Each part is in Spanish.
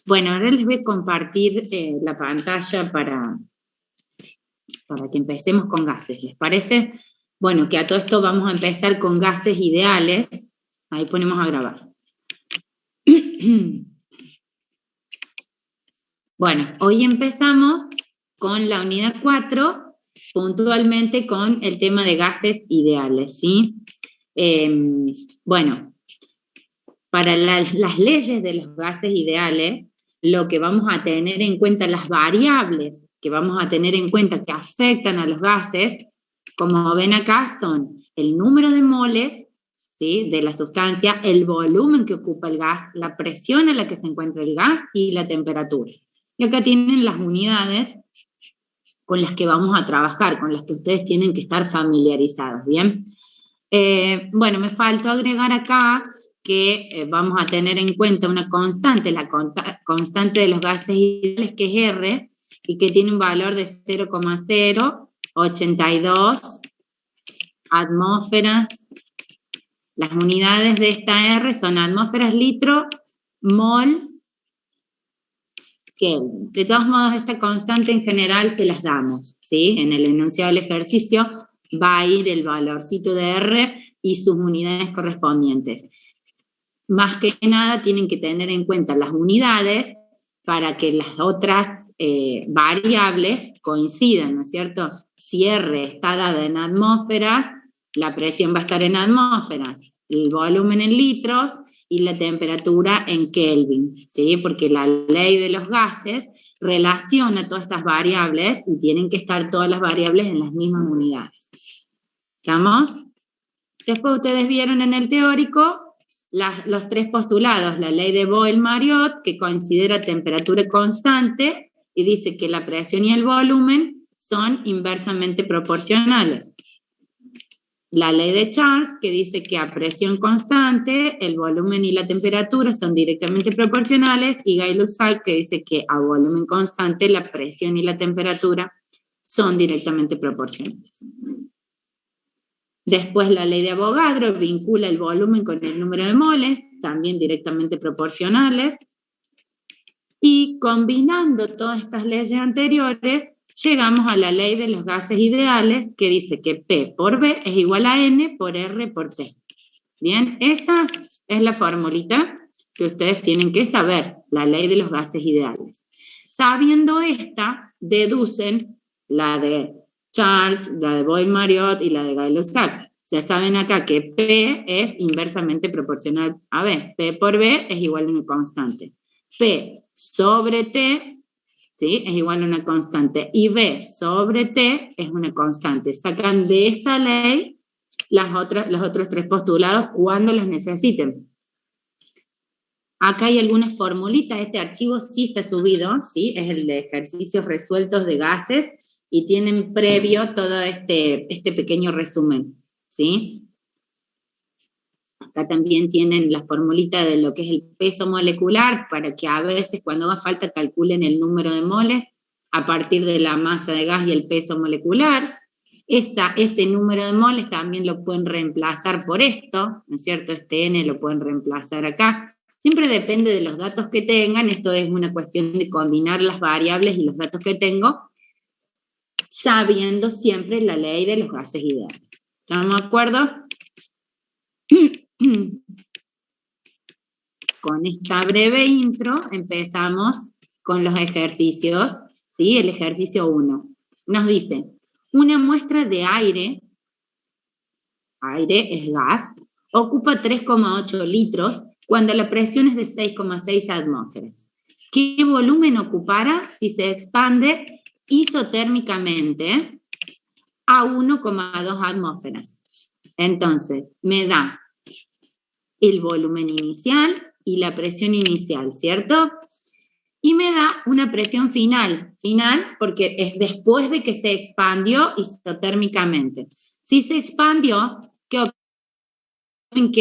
Bueno, ahora les voy a compartir la pantalla para que empecemos con gases. ¿Les parece? Bueno, que a todo esto vamos a empezar con gases ideales. Ahí ponemos a grabar. Bueno, hoy empezamos con la unidad 4, puntualmente con el tema de gases ideales, ¿sí? Bueno, para las leyes de los gases ideales, lo que vamos a tener en cuenta, las variables que vamos a tener en cuenta que afectan a los gases, como ven acá, son el número de moles, ¿sí?, de la sustancia, el volumen que ocupa el gas, la presión a la que se encuentra el gas y la temperatura. Y acá tienen las unidades con las que vamos a trabajar, con las que ustedes tienen que estar familiarizados, ¿bien? Bueno, me faltó agregar acá que vamos a tener en cuenta una constante, la constante de los gases ideales, que es R, y que tiene un valor de 0,082 atmósferas. Las unidades de esta R son atmósferas, litro, mol, Kelvin. De todos modos, esta constante en general se las damos, ¿sí? En el enunciado del ejercicio va a ir el valorcito de R y sus unidades correspondientes. Más que nada tienen que tener en cuenta las unidades para que las otras variables coincidan, ¿no es cierto? Si R está dada en atmósferas, la presión va a estar en atmósferas, el volumen en litros y la temperatura en Kelvin, ¿sí? Porque la ley de los gases relaciona todas estas variables y tienen que estar todas las variables en las mismas unidades. ¿Estamos? Después ustedes vieron en el teórico los tres postulados, la ley de Boyle-Mariotte, que considera temperatura constante y dice que la presión y el volumen son inversamente proporcionales. La ley de Charles, que dice que a presión constante el volumen y la temperatura son directamente proporcionales, y Gay-Lussac, que dice que a volumen constante la presión y la temperatura son directamente proporcionales. Después la ley de Avogadro vincula el volumen con el número de moles, también directamente proporcionales, y combinando todas estas leyes anteriores, llegamos a la ley de los gases ideales, que dice que P por B es igual a N por R por T. Bien, esa es la formulita que ustedes tienen que saber, la ley de los gases ideales. Sabiendo esta, deducen la de Charles, la de Boyle-Mariotte y la de Gay-Lussac. Ya saben acá que P es inversamente proporcional a B. P por B es igual a una constante. P sobre T, ¿sí?, es igual a una constante. Y B sobre T es una constante. Sacan de esta ley los otros tres postulados cuando los necesiten. Acá hay algunas formulitas. Este archivo sí está subido, ¿sí? Es el de ejercicios resueltos de gases, y tienen previo todo este pequeño resumen, ¿sí? Acá también tienen la formulita de lo que es el peso molecular, para que a veces cuando haga falta calculen el número de moles a partir de la masa de gas y el peso molecular. Ese número de moles también lo pueden reemplazar por esto, ¿no es cierto? Este N lo pueden reemplazar acá. Siempre depende de los datos que tengan. Esto es una cuestión de combinar las variables y los datos que tengo, sabiendo siempre la ley de los gases ideales. ¿Estamos de acuerdo? Con esta breve intro empezamos con los ejercicios, ¿sí? El ejercicio 1. Nos dice, una muestra de aire es gas, ocupa 3,8 litros cuando la presión es de 6,6 atmósferas. ¿Qué volumen ocupará si se expande isotérmicamente a 1,2 atmósferas? Entonces, me da el volumen inicial y la presión inicial, ¿cierto? Y me da una presión final porque es después de que se expandió isotérmicamente. Si se expandió, ¿qué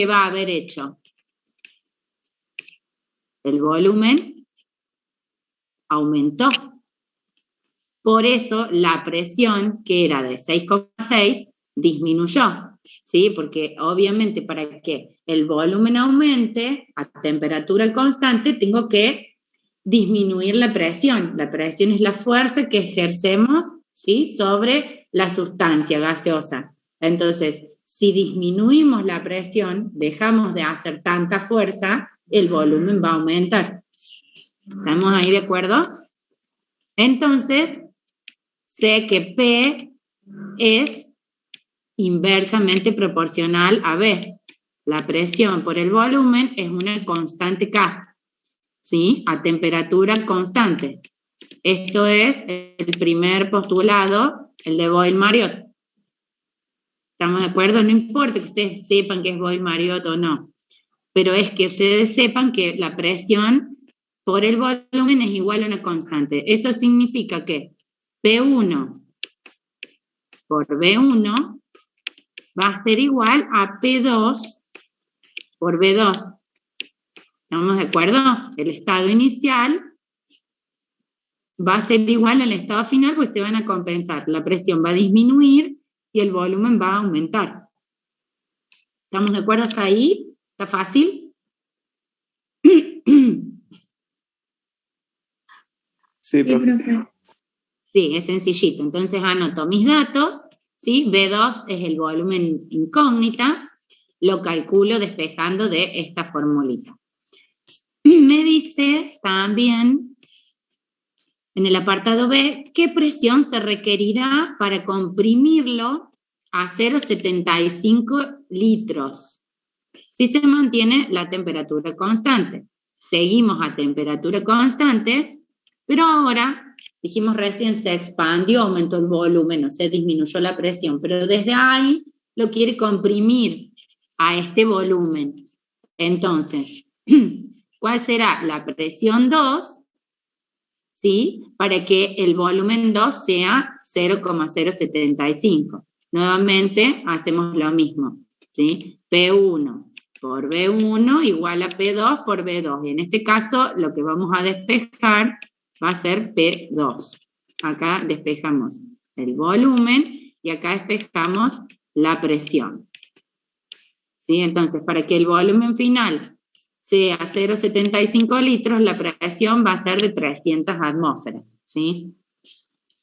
va a haber hecho? El volumen aumentó. Por eso la presión, que era de 6,6, disminuyó, ¿sí? Porque obviamente para que el volumen aumente a temperatura constante, tengo que disminuir la presión. La presión es la fuerza que ejercemos, ¿sí?, sobre la sustancia gaseosa. Entonces, si disminuimos la presión, dejamos de hacer tanta fuerza, el volumen va a aumentar. ¿Estamos ahí de acuerdo? Entonces, sé que P es inversamente proporcional a B. La presión por el volumen es una constante K, ¿sí?, a temperatura constante. Esto es el primer postulado, el de Boyle-Mariotte. ¿Estamos de acuerdo? No importa que ustedes sepan que es Boyle-Mariotte o no, pero es que ustedes sepan que la presión por el volumen es igual a una constante. Eso significa que P1 por B1 va a ser igual a P2 por B2. ¿Estamos de acuerdo? El estado inicial va a ser igual al estado final, pues se van a compensar. La presión va a disminuir y el volumen va a aumentar. ¿Estamos de acuerdo hasta ahí? ¿Está fácil? Sí, profe. Sí, es sencillito. Entonces anoto mis datos, ¿sí? B2 es el volumen incógnita, lo calculo despejando de esta formulita. Me dice también, en el apartado B, ¿qué presión se requerirá para comprimirlo a 0,75 litros? Si se mantiene la temperatura constante. Seguimos a temperatura constante, pero ahora, dijimos recién, se expandió, aumentó el volumen, o se disminuyó la presión, pero desde ahí lo quiere comprimir a este volumen. Entonces, ¿cuál será la presión 2? ¿Sí? Para que el volumen 2 sea 0,075. Nuevamente hacemos lo mismo, ¿sí? P1 por B1 igual a P2 por B2. Y en este caso lo que vamos a despejar va a ser P2. Acá despejamos el volumen y acá despejamos la presión. ¿Sí? Entonces, para que el volumen final sea 0,75 litros, la presión va a ser de 300 atmósferas, ¿sí?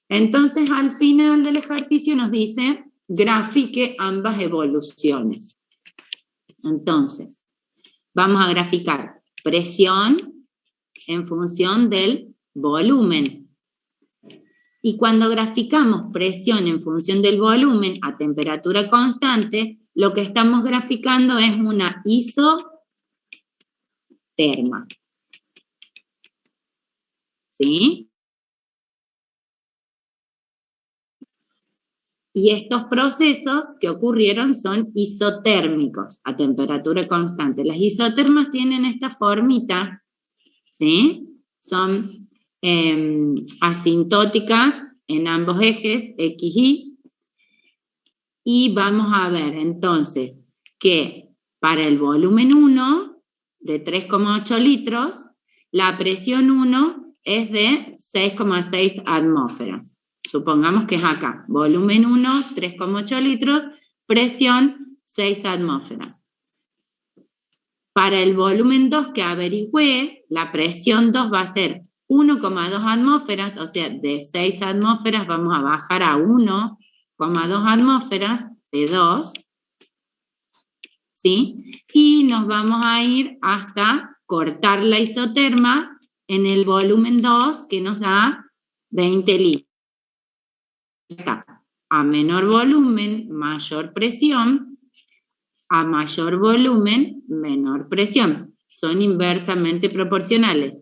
Entonces, al final del ejercicio nos dice, grafique ambas evoluciones. Entonces, vamos a graficar presión en función del volumen. Y cuando graficamos presión en función del volumen a temperatura constante, lo que estamos graficando es una isoterma. ¿Sí? Y estos procesos que ocurrieron son isotérmicos a temperatura constante. Las isotermas tienen esta formita, ¿sí? Son asintóticas en ambos ejes, X, Y. Y vamos a ver entonces que para el volumen 1 de 3,8 litros, la presión 1 es de 6,6 atmósferas. Supongamos que es acá, volumen 1, 3,8 litros, presión 6 atmósferas. Para el volumen 2 que averigüé, la presión 2 va a ser 1,2 atmósferas, o sea, de 6 atmósferas vamos a bajar a 1,2 atmósferas, P2, ¿sí? Y nos vamos a ir hasta cortar la isoterma en el volumen 2, que nos da 20 litros. A menor volumen, mayor presión, a mayor volumen, menor presión. Son inversamente proporcionales.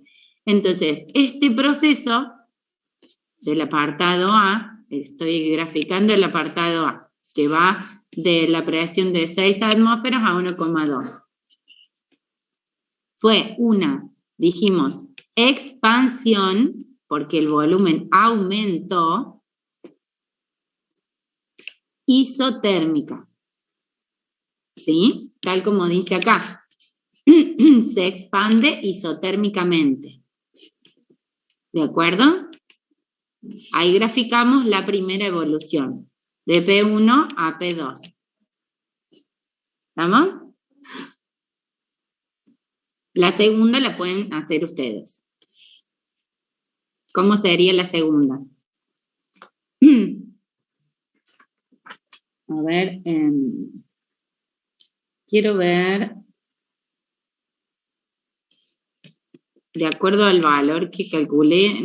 Entonces, este proceso del apartado A, estoy graficando el apartado A, que va de la presión de 6 atmósferas a 1,2. Fue una, dijimos, expansión, porque el volumen aumentó, isotérmica, ¿sí? Tal como dice acá, se expande isotérmicamente, ¿de acuerdo? Ahí graficamos la primera evolución, de P1 a P2, ¿estamos? La segunda la pueden hacer ustedes. ¿Cómo sería la segunda? A ver, quiero ver, de acuerdo al valor que calculé,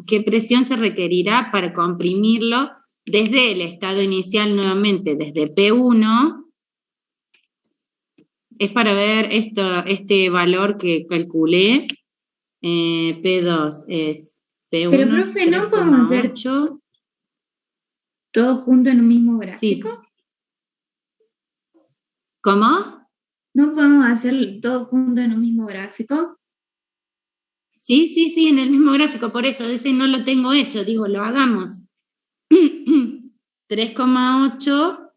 ¿qué presión se requerirá para comprimirlo desde el estado inicial nuevamente, desde P1? Es para ver este valor que calculé. P2 es P1. Pero, profe, ¿no podemos hacer todo junto en un mismo gráfico? Sí. ¿Cómo? ¿No podemos hacer todo junto en un mismo gráfico? Sí, en el mismo gráfico, por eso, ese no lo tengo hecho, digo, lo hagamos. 3,8,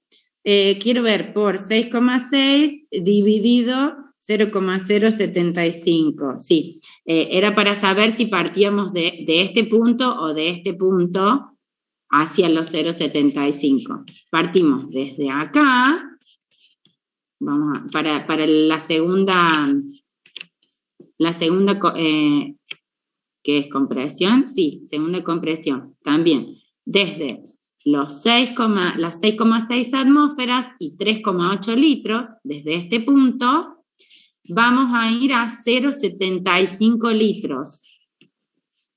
quiero ver, por 6,6 dividido 0,075, sí. Era para saber si partíamos de este punto o de este punto hacia los 0,75. Partimos desde acá, vamos a, para la segunda, ¿qué es compresión? Sí, segunda compresión, también, desde las 6,6 atmósferas y 3,8 litros, desde este punto, vamos a ir a 0,75 litros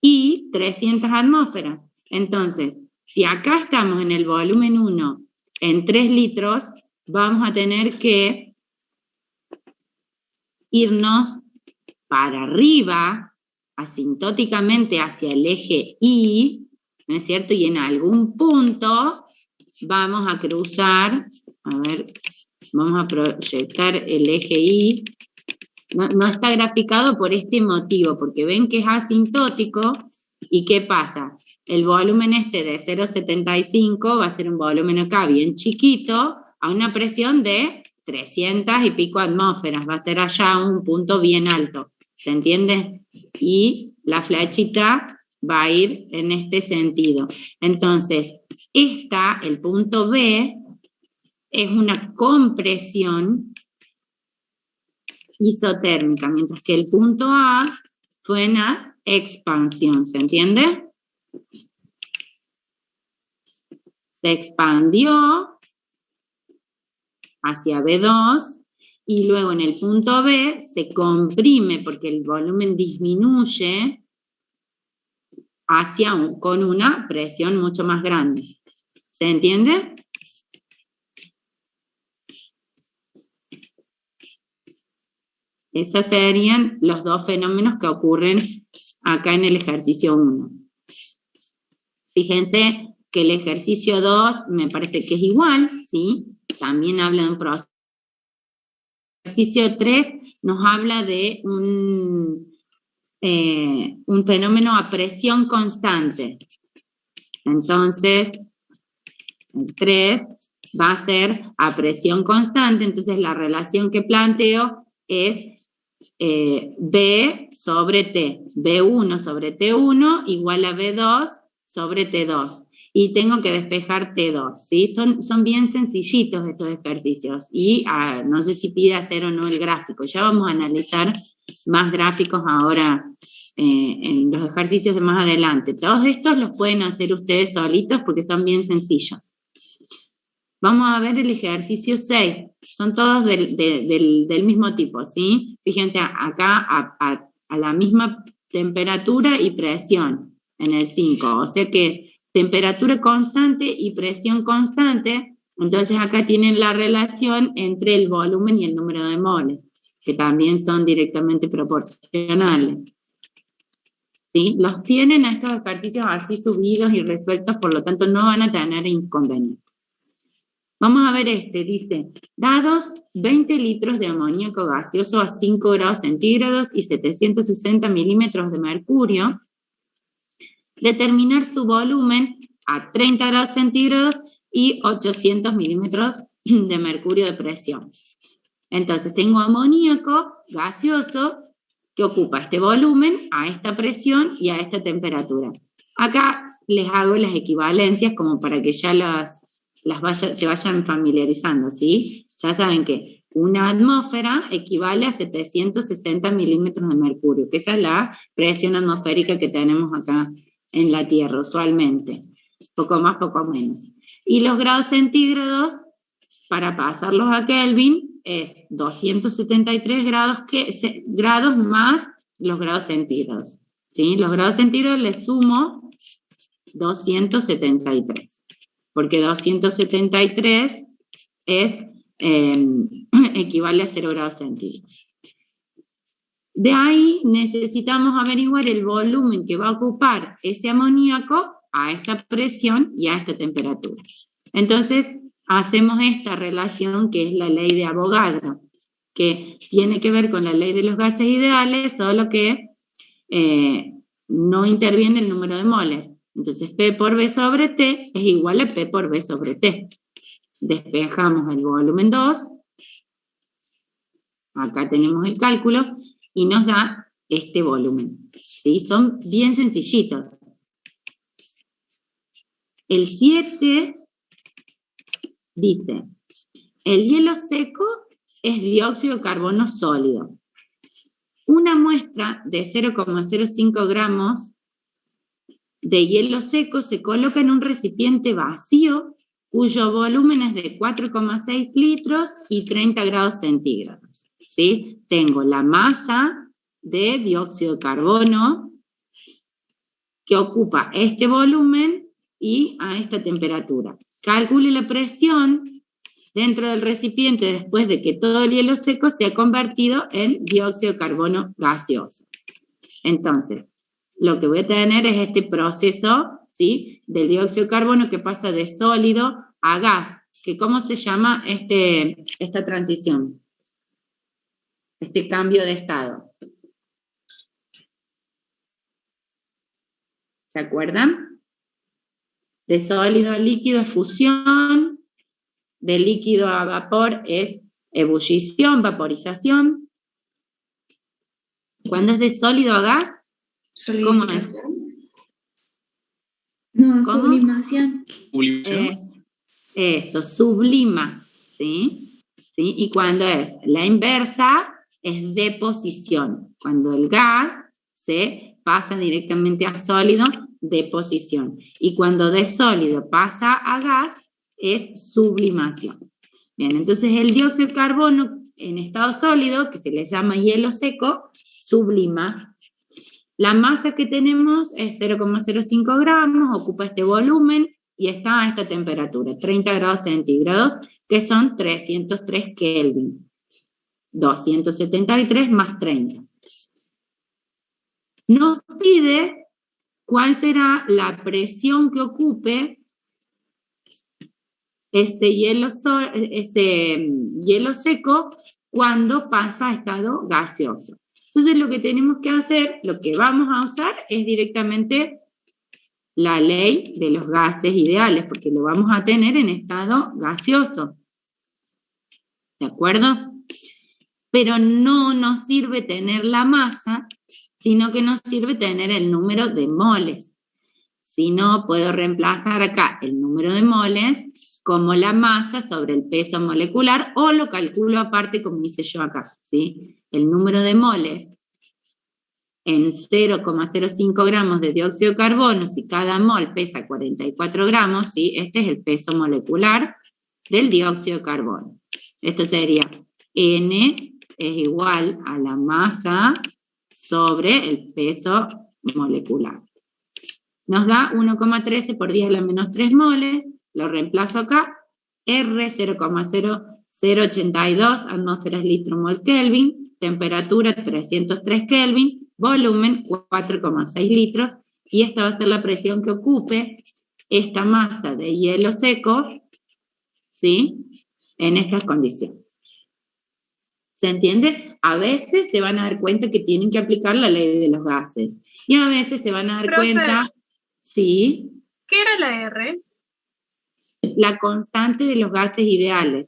y 300 atmósferas. Entonces, si acá estamos en el volumen 1 en 3 litros, vamos a tener que irnos para arriba, asintóticamente hacia el eje Y, ¿no es cierto? Y en algún punto vamos a cruzar, a ver, vamos a proyectar el eje Y. No está graficado por este motivo, porque ven que es asintótico, ¿y qué pasa? El volumen este de 0,75 va a ser un volumen acá bien chiquito, a una presión de 300 y pico atmósferas, va a ser allá un punto bien alto, ¿se entiende? Y la flechita va a ir en este sentido. Entonces, el punto B, es una compresión isotérmica, mientras que el punto A fue una expansión, ¿se entiende? Se expandió hacia B2 y luego en el punto B se comprime porque el volumen disminuye con una presión mucho más grande. ¿Se entiende? Esos serían los dos fenómenos que ocurren acá en el ejercicio 1. Fíjense que el ejercicio 2 me parece que es igual, ¿sí? También habla de un proceso. El ejercicio 3 nos habla de un fenómeno a presión constante. Entonces, el 3 va a ser a presión constante, entonces la relación que planteo es B sobre T, B1 sobre T1 igual a B2 sobre T2. Y tengo que despejar T2, ¿sí? Son bien sencillitos estos ejercicios. Y no sé si pide hacer o no el gráfico. Ya vamos a analizar más gráficos ahora en los ejercicios de más adelante. Todos estos los pueden hacer ustedes solitos porque son bien sencillos. Vamos a ver el ejercicio 6. Son todos del mismo tipo, ¿sí? Fíjense, acá a la misma temperatura y presión en el 5. O sea que es temperatura constante y presión constante. Entonces acá tienen la relación entre el volumen y el número de moles, que también son directamente proporcionales. ¿Sí? Los tienen a estos ejercicios así subidos y resueltos, por lo tanto no van a tener inconvenientes. Vamos a ver dice, dados 20 litros de amoníaco gaseoso a 5 grados centígrados y 760 milímetros de mercurio, determinar su volumen a 30 grados centígrados y 800 milímetros de mercurio de presión. Entonces tengo amoníaco gaseoso que ocupa este volumen a esta presión y a esta temperatura. Acá les hago las equivalencias como para que ya se vayan familiarizando, ¿sí? Ya saben que una atmósfera equivale a 760 milímetros de mercurio, que esa es la presión atmosférica que tenemos acá en la Tierra, usualmente. Poco más, poco menos. Y los grados centígrados, para pasarlos a Kelvin, es 273 grados más los grados centígrados. ¿Sí? Los grados centígrados les sumo 273, porque 273 equivale a 0 grados centígrados. De ahí necesitamos averiguar el volumen que va a ocupar ese amoníaco a esta presión y a esta temperatura. Entonces, hacemos esta relación que es la ley de Avogadro, que tiene que ver con la ley de los gases ideales, solo que no interviene el número de moles. Entonces, P por V sobre T es igual a P por V sobre T. Despejamos el volumen 2, acá tenemos el cálculo, y nos da este volumen. ¿Sí? Son bien sencillitos. El 7 dice, el hielo seco es dióxido de carbono sólido. Una muestra de 0,05 gramos de hielo seco se coloca en un recipiente vacío cuyo volumen es de 4,6 litros y 30 grados centígrados. ¿Sí? Tengo la masa de dióxido de carbono que ocupa este volumen y a esta temperatura. Calcule la presión dentro del recipiente después de que todo el hielo seco se ha convertido en dióxido de carbono gaseoso. Entonces, lo que voy a tener es este proceso, ¿sí?, del dióxido de carbono que pasa de sólido a gas. Que ¿cómo se llama esta transición? Este cambio de estado. ¿Se acuerdan? De sólido a líquido es fusión, de líquido a vapor es ebullición, vaporización. Cuando es de sólido a gas, ¿cómo es? No, ¿Cómo? sublimación. Eso, sublima, ¿sí? ¿Sí? Y cuando es la inversa, es deposición. Cuando el gas se pasa directamente a sólido, deposición. Y cuando de sólido pasa a gas, es sublimación. Bien, entonces el dióxido de carbono en estado sólido, que se le llama hielo seco, sublima. La masa que tenemos es 0,05 gramos, ocupa este volumen y está a esta temperatura, 30 grados centígrados, que son 303 Kelvin. 273 más 30. Nos pide cuál será la presión que ocupe ese hielo seco cuando pasa a estado gaseoso. Entonces lo que tenemos que hacer, lo que vamos a usar es directamente la ley de los gases ideales, porque lo vamos a tener en estado gaseoso. ¿De acuerdo? Pero no nos sirve tener la masa, sino que nos sirve tener el número de moles. Si no, puedo reemplazar acá el número de moles como la masa sobre el peso molecular, o lo calculo aparte como hice yo acá, ¿sí? El número de moles en 0,05 gramos de dióxido de carbono, si cada mol pesa 44 gramos, ¿sí? Este es el peso molecular del dióxido de carbono. Esto sería N es igual a la masa sobre el peso molecular. Nos da 1,13 por 10 a la menos 3 moles, lo reemplazo acá, R 0,0082 atmósferas litro mol Kelvin, temperatura 303 Kelvin, volumen 4,6 litros, y esta va a ser la presión que ocupe esta masa de hielo seco, ¿sí?, en estas condiciones. ¿Se entiende? A veces se van a dar cuenta que tienen que aplicar la ley de los gases, y a veces se van a dar cuenta, ¿sí? ¿Qué era la R? La constante de los gases ideales.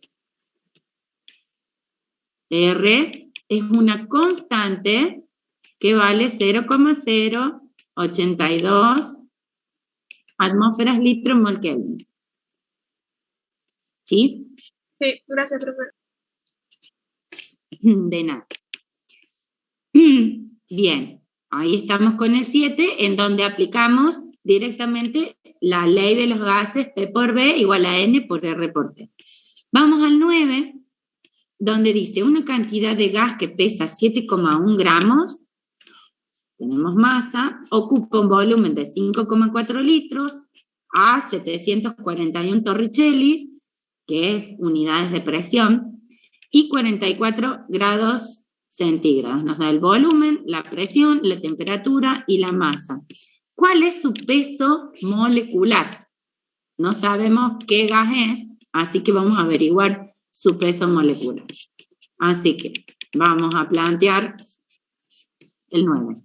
R es una constante que vale 0,082 atmósferas litro mol Kelvin. ¿Sí? Sí, gracias, profesor. De nada. Bien, ahí estamos con el 7, en donde aplicamos directamente la ley de los gases P por B igual a N por R por T. Vamos al 9, donde dice una cantidad de gas que pesa 7,1 gramos, tenemos masa, ocupa un volumen de 5,4 litros a 741 torricellis, que es unidades de presión, y 44 grados centígrados. Nos da el volumen, la presión, la temperatura y la masa. ¿Cuál es su peso molecular? No sabemos qué gas es, así que vamos a averiguar su peso molecular. Así que vamos a plantear el 9.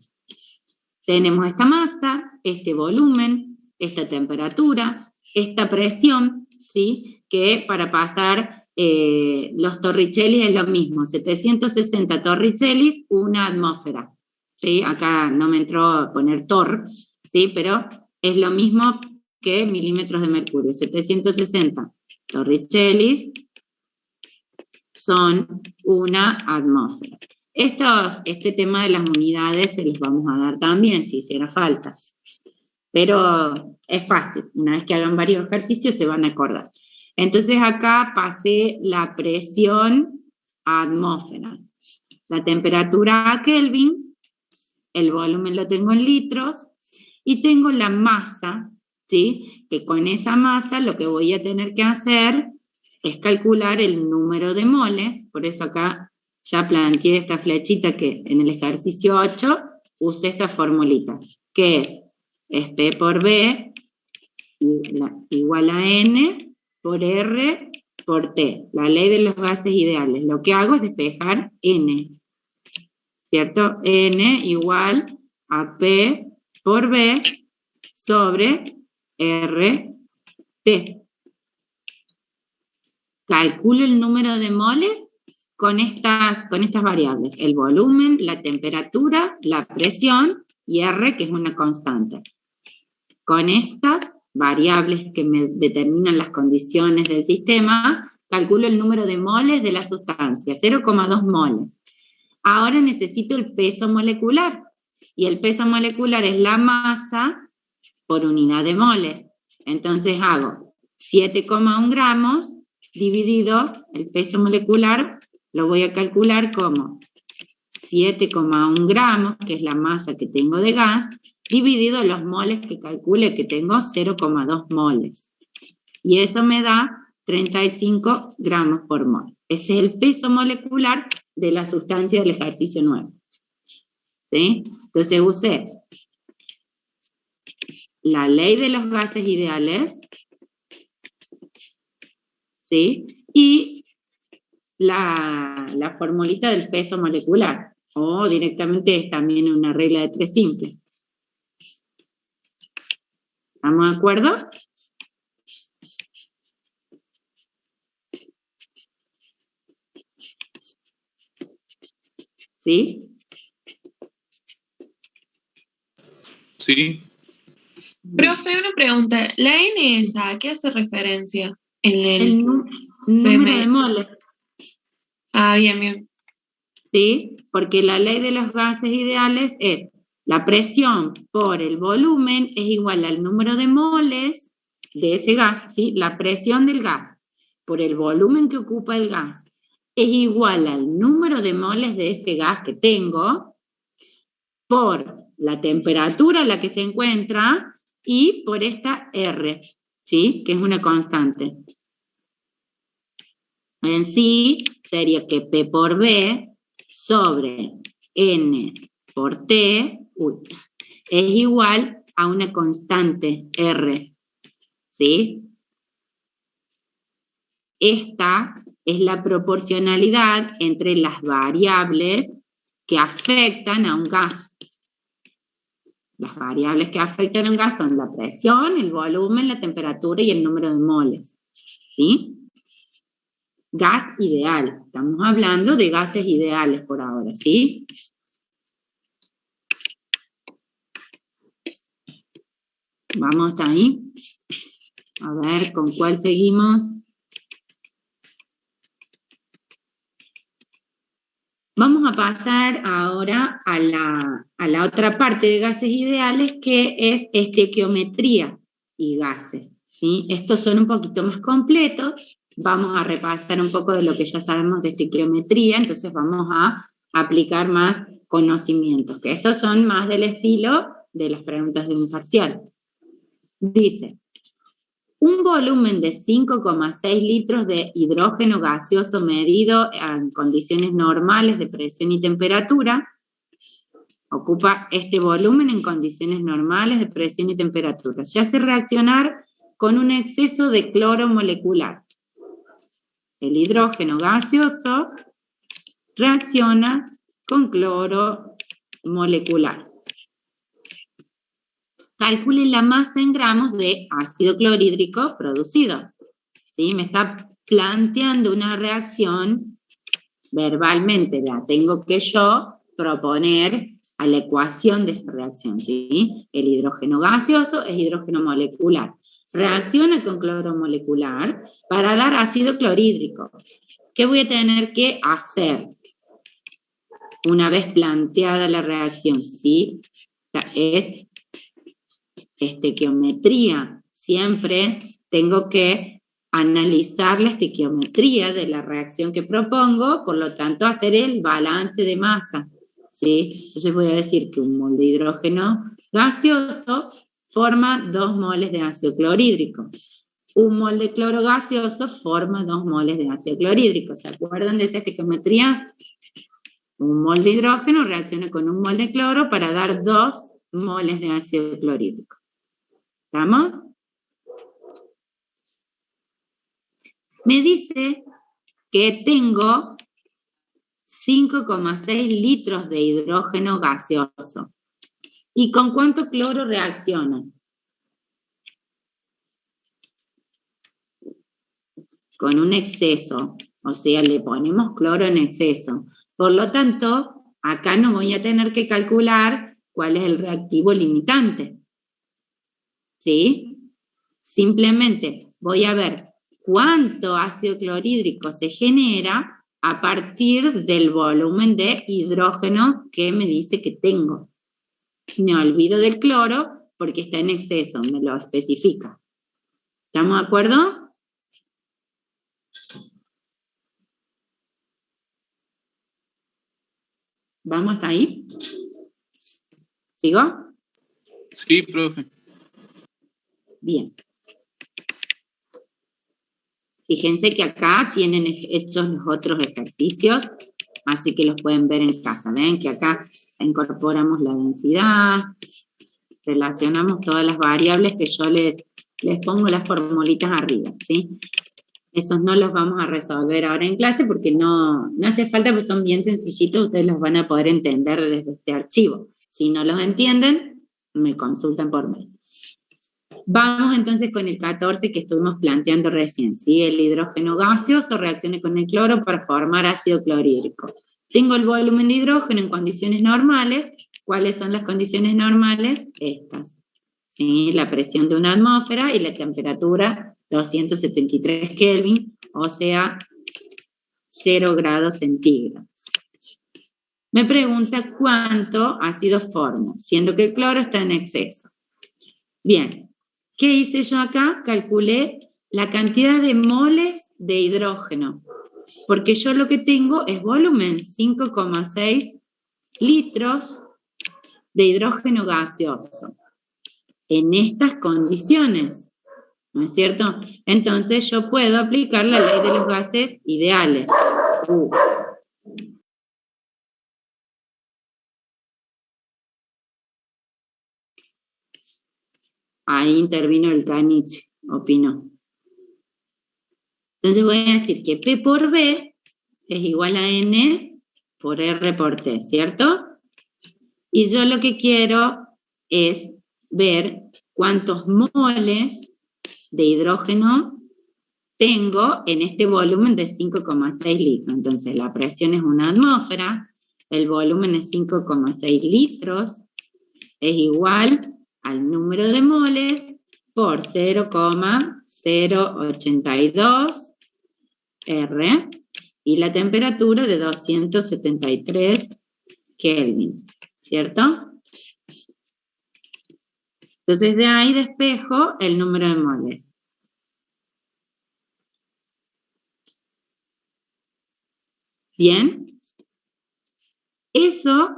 Tenemos esta masa, este volumen, esta temperatura, esta presión, ¿sí? Que para pasar los torricellis es lo mismo, 760 torricellis, una atmósfera, ¿sí? Acá no me entró a poner tor, ¿sí? Pero es lo mismo que milímetros de mercurio, 760 torricellis son una atmósfera. Este tema de las unidades se los vamos a dar también, si hiciera falta. Pero es fácil, una vez que hagan varios ejercicios se van a acordar. Entonces acá pasé la presión a atmósfera, la temperatura a Kelvin, el volumen lo tengo en litros, y tengo la masa, ¿sí? Que con esa masa lo que voy a tener que hacer es calcular el número de moles, por eso acá ya planteé esta flechita que en el ejercicio 8 usé esta formulita, que es P por B igual a N por R por T, la ley de los gases ideales. Lo que hago es despejar N, ¿cierto? N igual a P por B sobre R T. Calculo el número de moles con estas variables, el volumen, la temperatura, la presión y R, que es una constante. Con estas variables que me determinan las condiciones del sistema, calculo el número de moles de la sustancia, 0,2 moles. Ahora necesito el peso molecular, y el peso molecular es la masa por unidad de moles. Entonces hago 7,1 gramos dividido el peso molecular, lo voy a calcular como 7,1 gramos, que es la masa que tengo de gas, dividido los moles que calcule, que tengo 0,2 moles. Y eso me da 35 gramos por mol. Ese es el peso molecular de la sustancia del ejercicio 9. ¿Sí? Entonces usé la ley de los gases ideales, ¿sí? Y la formulita del peso molecular, o directamente es también una regla de 3 simple. ¿Estamos de acuerdo? ¿Sí? Sí. Profe, una pregunta. ¿La N esa a qué hace referencia? El número de moles. Ah, bien. ¿Sí? Porque la ley de los gases ideales es la presión por el volumen es igual al número de moles de ese gas, ¿sí? La presión del gas por el volumen que ocupa el gas es igual al número de moles de ese gas que tengo por la temperatura a la que se encuentra y por esta R, ¿sí? Que es una constante. En sí sería que P por B sobre N por T es igual a una constante R, ¿sí? Esta es la proporcionalidad entre las variables que afectan a un gas. Las variables que afectan a un gas son la presión, el volumen, la temperatura y el número de moles, ¿sí? Gas ideal. Estamos hablando de gases ideales por ahora, ¿sí? Vamos hasta ahí. A ver, ¿con cuál seguimos? Vamos a pasar ahora a la otra parte de gases ideales, que es estequiometría y gases, ¿sí? Estos son un poquito más completos. Vamos a repasar un poco de lo que ya sabemos de estequiometría, entonces vamos a aplicar más conocimientos, que estos son más del estilo de las preguntas de un parcial. Dice, un volumen de 5,6 litros de hidrógeno gaseoso medido en condiciones normales de presión y temperatura, ocupa este volumen en condiciones normales de presión y temperatura. Se hace reaccionar con un exceso de cloro molecular. El hidrógeno gaseoso reacciona con cloro molecular. Calculen la masa en gramos de ácido clorhídrico producido. ¿Sí? Me está planteando una reacción verbalmente, la tengo que yo proponer a la ecuación de esa reacción. ¿Sí? El hidrógeno gaseoso es hidrógeno molecular. Reacciona con cloro molecular para dar ácido clorhídrico. ¿Qué voy a tener que hacer una vez planteada la reacción? Sí, es estequiometría. Siempre tengo que analizar la estequiometría de la reacción que propongo, por lo tanto hacer el balance de masa, ¿sí? Entonces voy a decir que un mol de hidrógeno gaseoso forma 2 moles de ácido clorhídrico. Un mol de cloro gaseoso forma 2 moles de ácido clorhídrico. ¿Se acuerdan de esa estequiometría? Un mol de hidrógeno reacciona con un mol de cloro para dar 2 moles de ácido clorhídrico. ¿Estamos? Me dice que tengo 5,6 litros de hidrógeno gaseoso. ¿Y con cuánto cloro reacciona? Con un exceso, o sea, le ponemos cloro en exceso. Por lo tanto, acá no voy a tener que calcular cuál es el reactivo limitante. ¿Sí? Simplemente voy a ver cuánto ácido clorhídrico se genera a partir del volumen de hidrógeno que me dice que tengo. Me olvido del cloro porque está en exceso, me lo especifica. ¿Estamos de acuerdo? ¿Vamos hasta ahí? ¿Sigo? Sí, profe. Bien. Fíjense que acá tienen hechos los otros ejercicios, así que los pueden ver en casa. Ven que acá incorporamos la densidad, relacionamos todas las variables que yo les pongo las formulitas arriba, ¿sí? Esos no los vamos a resolver ahora en clase porque no hace falta, porque son bien sencillitos, ustedes los van a poder entender desde este archivo. Si no los entienden, me consultan por mail. Vamos entonces con el 14 que estuvimos planteando recién, ¿sí? El hidrógeno gaseoso reacciona con el cloro para formar ácido clorhídrico. Tengo el volumen de hidrógeno en condiciones normales. ¿Cuáles son las condiciones normales? Estas, ¿sí? La presión de una atmósfera y la temperatura 273 Kelvin, o sea, 0 grados centígrados. Me pregunta cuánto ácido formo, siendo que el cloro está en exceso. Bien. ¿Qué hice yo acá? Calculé la cantidad de moles de hidrógeno, porque yo lo que tengo es volumen, 5,6 litros de hidrógeno gaseoso, en estas condiciones, ¿no es cierto? Entonces yo puedo aplicar la ley de los gases ideales. Ahí intervino el Caniche, opinó. Entonces voy a decir que P por B es igual a N por R por T, ¿cierto? Y yo lo que quiero es ver cuántos moles de hidrógeno tengo en este volumen de 5,6 litros. Entonces la presión es una atmósfera, el volumen es 5,6 litros, es igual al número de moles por 0,082 R y la temperatura de 273 Kelvin, ¿cierto? Entonces de ahí despejo el número de moles. ¿Bien? Eso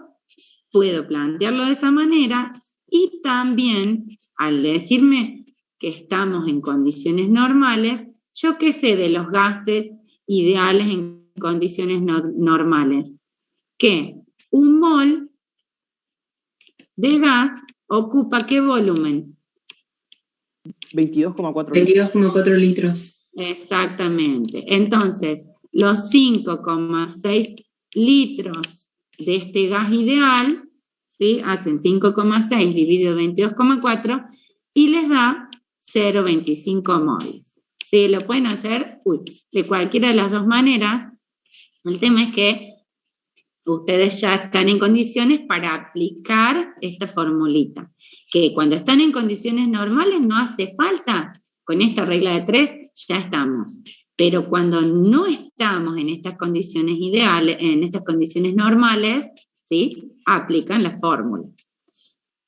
puedo plantearlo de esa manera y también al decirme que estamos en condiciones normales, ¿yo qué sé de los gases ideales en condiciones normales? Que un mol de gas ocupa ¿qué volumen? 22,4 litros. 22,4 litros. Exactamente. Entonces, los 5,6 litros de este gas ideal, ¿sí? Hacen 5,6 dividido 22,4 y les da 0,25 moles. ¿Sí? Lo pueden hacer de cualquiera de las dos maneras. El tema es que ustedes ya están en condiciones para aplicar esta formulita. Que cuando están en condiciones normales no hace falta, con esta regla de 3 ya estamos. Pero cuando no estamos en estas condiciones ideales, en estas condiciones normales, ¿sí? Aplican la fórmula.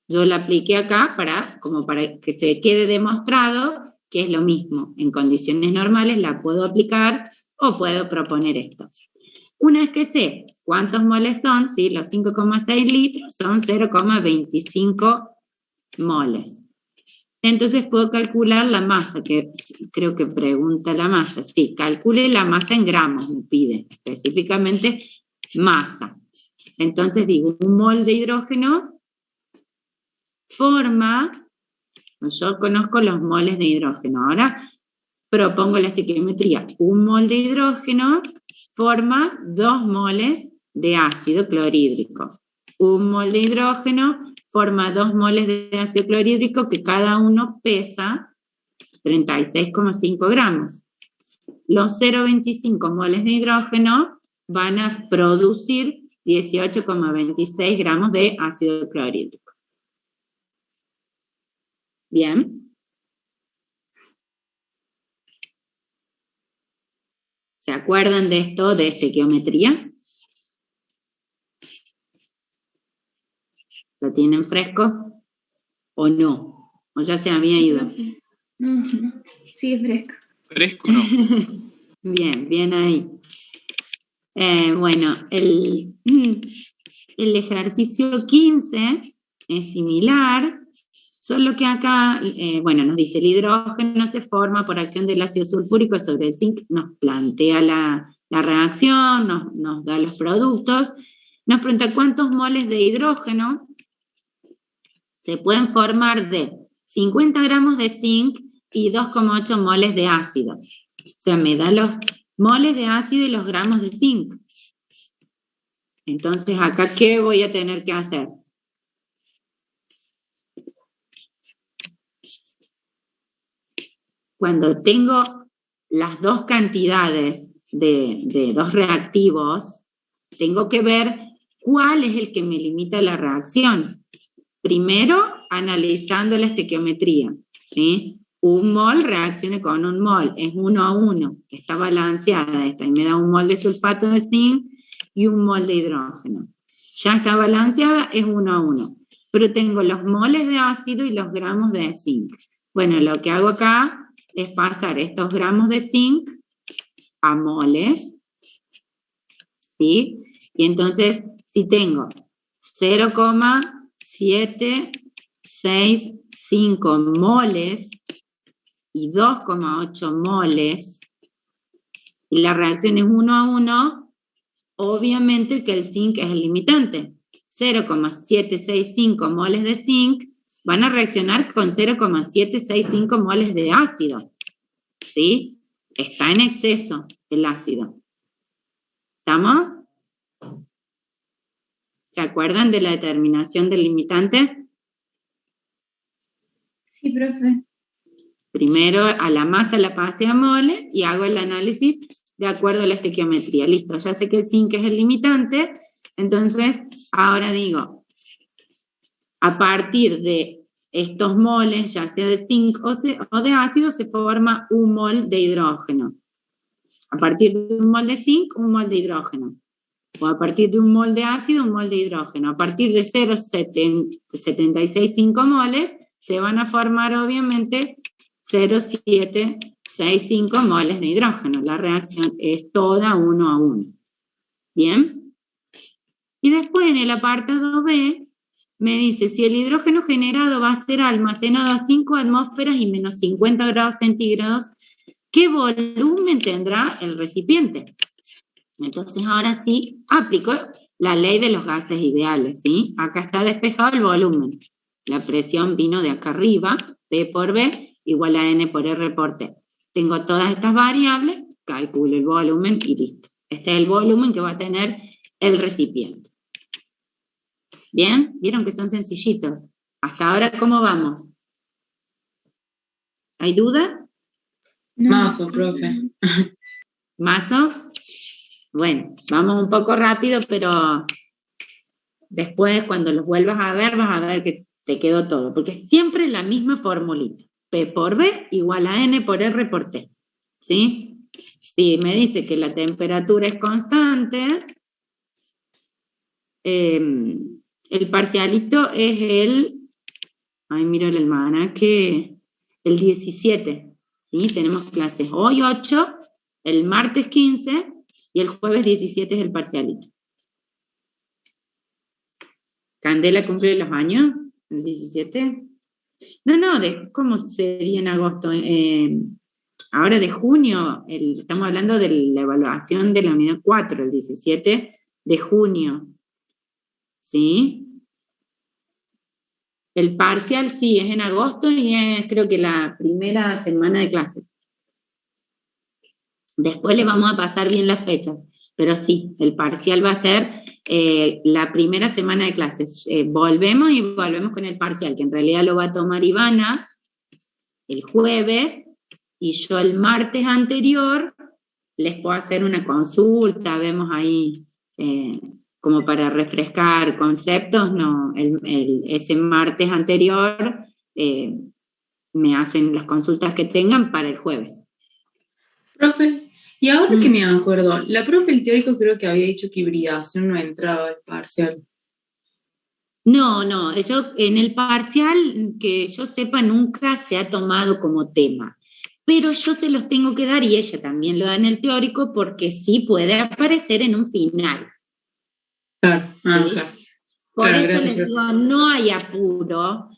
Yo la apliqué acá como para que se quede demostrado que es lo mismo. En condiciones normales la puedo aplicar o puedo proponer esto. Una vez que sé cuántos moles son, ¿sí? Los 5,6 litros son 0,25 moles. Entonces puedo calcular la masa, que creo que pregunta la masa. Sí, calcule la masa en gramos, me pide, específicamente masa. Entonces digo, un mol de hidrógeno forma, yo conozco los moles de hidrógeno, ahora propongo la estequiometría. Un mol de hidrógeno forma 2 moles de ácido clorhídrico. Un mol de hidrógeno forma 2 moles de ácido clorhídrico que cada uno pesa 36,5 gramos. Los 0,25 moles de hidrógeno van a producir 18,26 gramos de ácido clorhídrico. ¿Bien? ¿Se acuerdan de esto, de estequiometría? ¿Lo tienen fresco o no? ¿O ya se había ido? No, sí, es fresco. Fresco, no. Bien, bien ahí. Bueno, el ejercicio 15 es similar, solo que acá, nos dice, el hidrógeno se forma por acción del ácido sulfúrico sobre el zinc, nos plantea la reacción, nos da los productos, nos pregunta cuántos moles de hidrógeno se pueden formar de 50 gramos de zinc y 2,8 moles de ácido. O sea, me da los moles de ácido y los gramos de zinc. Entonces, acá, ¿qué voy a tener que hacer? Cuando tengo las dos cantidades de dos reactivos, tengo que ver cuál es el que me limita la reacción. Primero, analizando la estequiometría, ¿sí? Un mol reacciona con un mol, es 1 a 1, está balanceada esta, y me da un mol de sulfato de zinc y un mol de hidrógeno. Ya está balanceada, es 1 a 1, pero tengo los moles de ácido y los gramos de zinc. Bueno, lo que hago acá es pasar estos gramos de zinc a moles, ¿sí? Y entonces, si tengo 0,765 moles y 2,8 moles, y la reacción es 1 a 1, obviamente que el zinc es el limitante. 0,765 moles de zinc van a reaccionar con 0,765 moles de ácido, ¿sí? Está en exceso el ácido. ¿Estamos? ¿Se acuerdan de la determinación del limitante? Sí, profe. Primero a la masa la pasé a moles y hago el análisis de acuerdo a la estequiometría. Listo, ya sé que el zinc es el limitante, entonces ahora digo, a partir de estos moles, ya sea de zinc o de ácido, se forma un mol de hidrógeno. A partir de un mol de zinc, un mol de hidrógeno. o a partir de un mol de ácido, un mol de hidrógeno. A partir de 0,765 moles, se van a formar obviamente 0,765 moles de hidrógeno. La reacción es toda 1 a 1. ¿Bien? Y después en el apartado B, me dice, si el hidrógeno generado va a ser almacenado a 5 atmósferas y menos 50 grados centígrados, ¿qué volumen tendrá el recipiente? Entonces ahora sí aplico la ley de los gases ideales, ¿sí? Acá está despejado el volumen. La presión vino de acá arriba, P por B igual a N por R por T. Tengo todas estas variables, calculo el volumen y listo. Este es el volumen que va a tener el recipiente. ¿Bien? ¿Vieron que son sencillitos? Hasta ahora, ¿cómo vamos? ¿Hay dudas? No. Mazo, profe. ¿Mazo? Bueno, vamos un poco rápido, pero después cuando los vuelvas a ver, vas a ver que te quedó todo, porque es siempre la misma formulita. P por B igual a N por R por T. ¿Sí? Si me dice que la temperatura es constante, el parcialito es miro el almanaque, el 17. ¿Sí? Tenemos clases hoy 8, el martes 15 y el jueves 17 es el parcialito. ¿Candela cumple los años? ¿El 17? No, ¿cómo sería en agosto? Ahora de junio, estamos hablando de la evaluación de la unidad 4, el 17 de junio. ¿Sí? El parcial sí, es en agosto y es creo que la primera semana de clases. Después le vamos a pasar bien las fechas, pero sí, el parcial va a ser la primera semana de clases. Volvemos con el parcial, que en realidad lo va a tomar Ivana el jueves, y yo el martes anterior les puedo hacer una consulta, vemos ahí como para refrescar conceptos, no, ese martes anterior me hacen las consultas que tengan para el jueves. Profe, y ahora que me acuerdo, la profe el teórico creo que había dicho que hibridación no entraba al parcial. No, yo en el parcial, que yo sepa, nunca se ha tomado como tema, pero yo se los tengo que dar y ella también lo da en el teórico porque sí puede aparecer en un final. Claro, ¿Sí? claro. Por Claro, eso gracias, les digo, no hay apuro,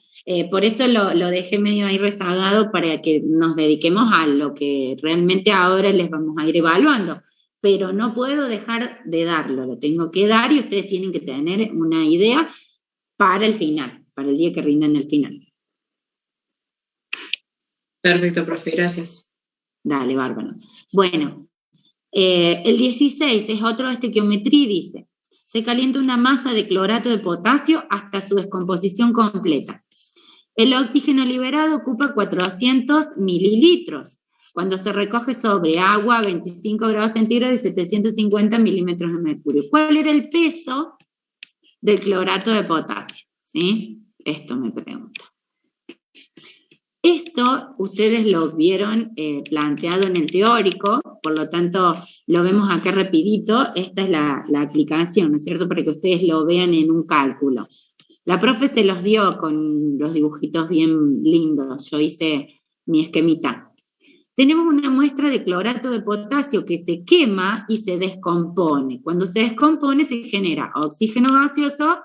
por eso lo dejé medio ahí rezagado para que nos dediquemos a lo que realmente ahora les vamos a ir evaluando, pero no puedo dejar de darlo, lo tengo que dar y ustedes tienen que tener una idea para el final, para el día que rindan el final. Perfecto, profe, gracias. Dale, bárbaro. Bueno, el 16 es otro de estequiometría, dice, se calienta una masa de clorato de potasio hasta su descomposición completa. El oxígeno liberado ocupa 400 mililitros, cuando se recoge sobre agua a 25 grados centígrados y 750 milímetros de mercurio. ¿Cuál era el peso del clorato de potasio? ¿Sí? Esto me pregunta. Esto ustedes lo vieron planteado en el teórico, por lo tanto lo vemos acá rapidito. Esta es la aplicación, ¿no es cierto? Para que ustedes lo vean en un cálculo. La profe se los dio con los dibujitos bien lindos, yo hice mi esquemita. Tenemos una muestra de clorato de potasio que se quema y se descompone. Cuando se descompone se genera oxígeno gaseoso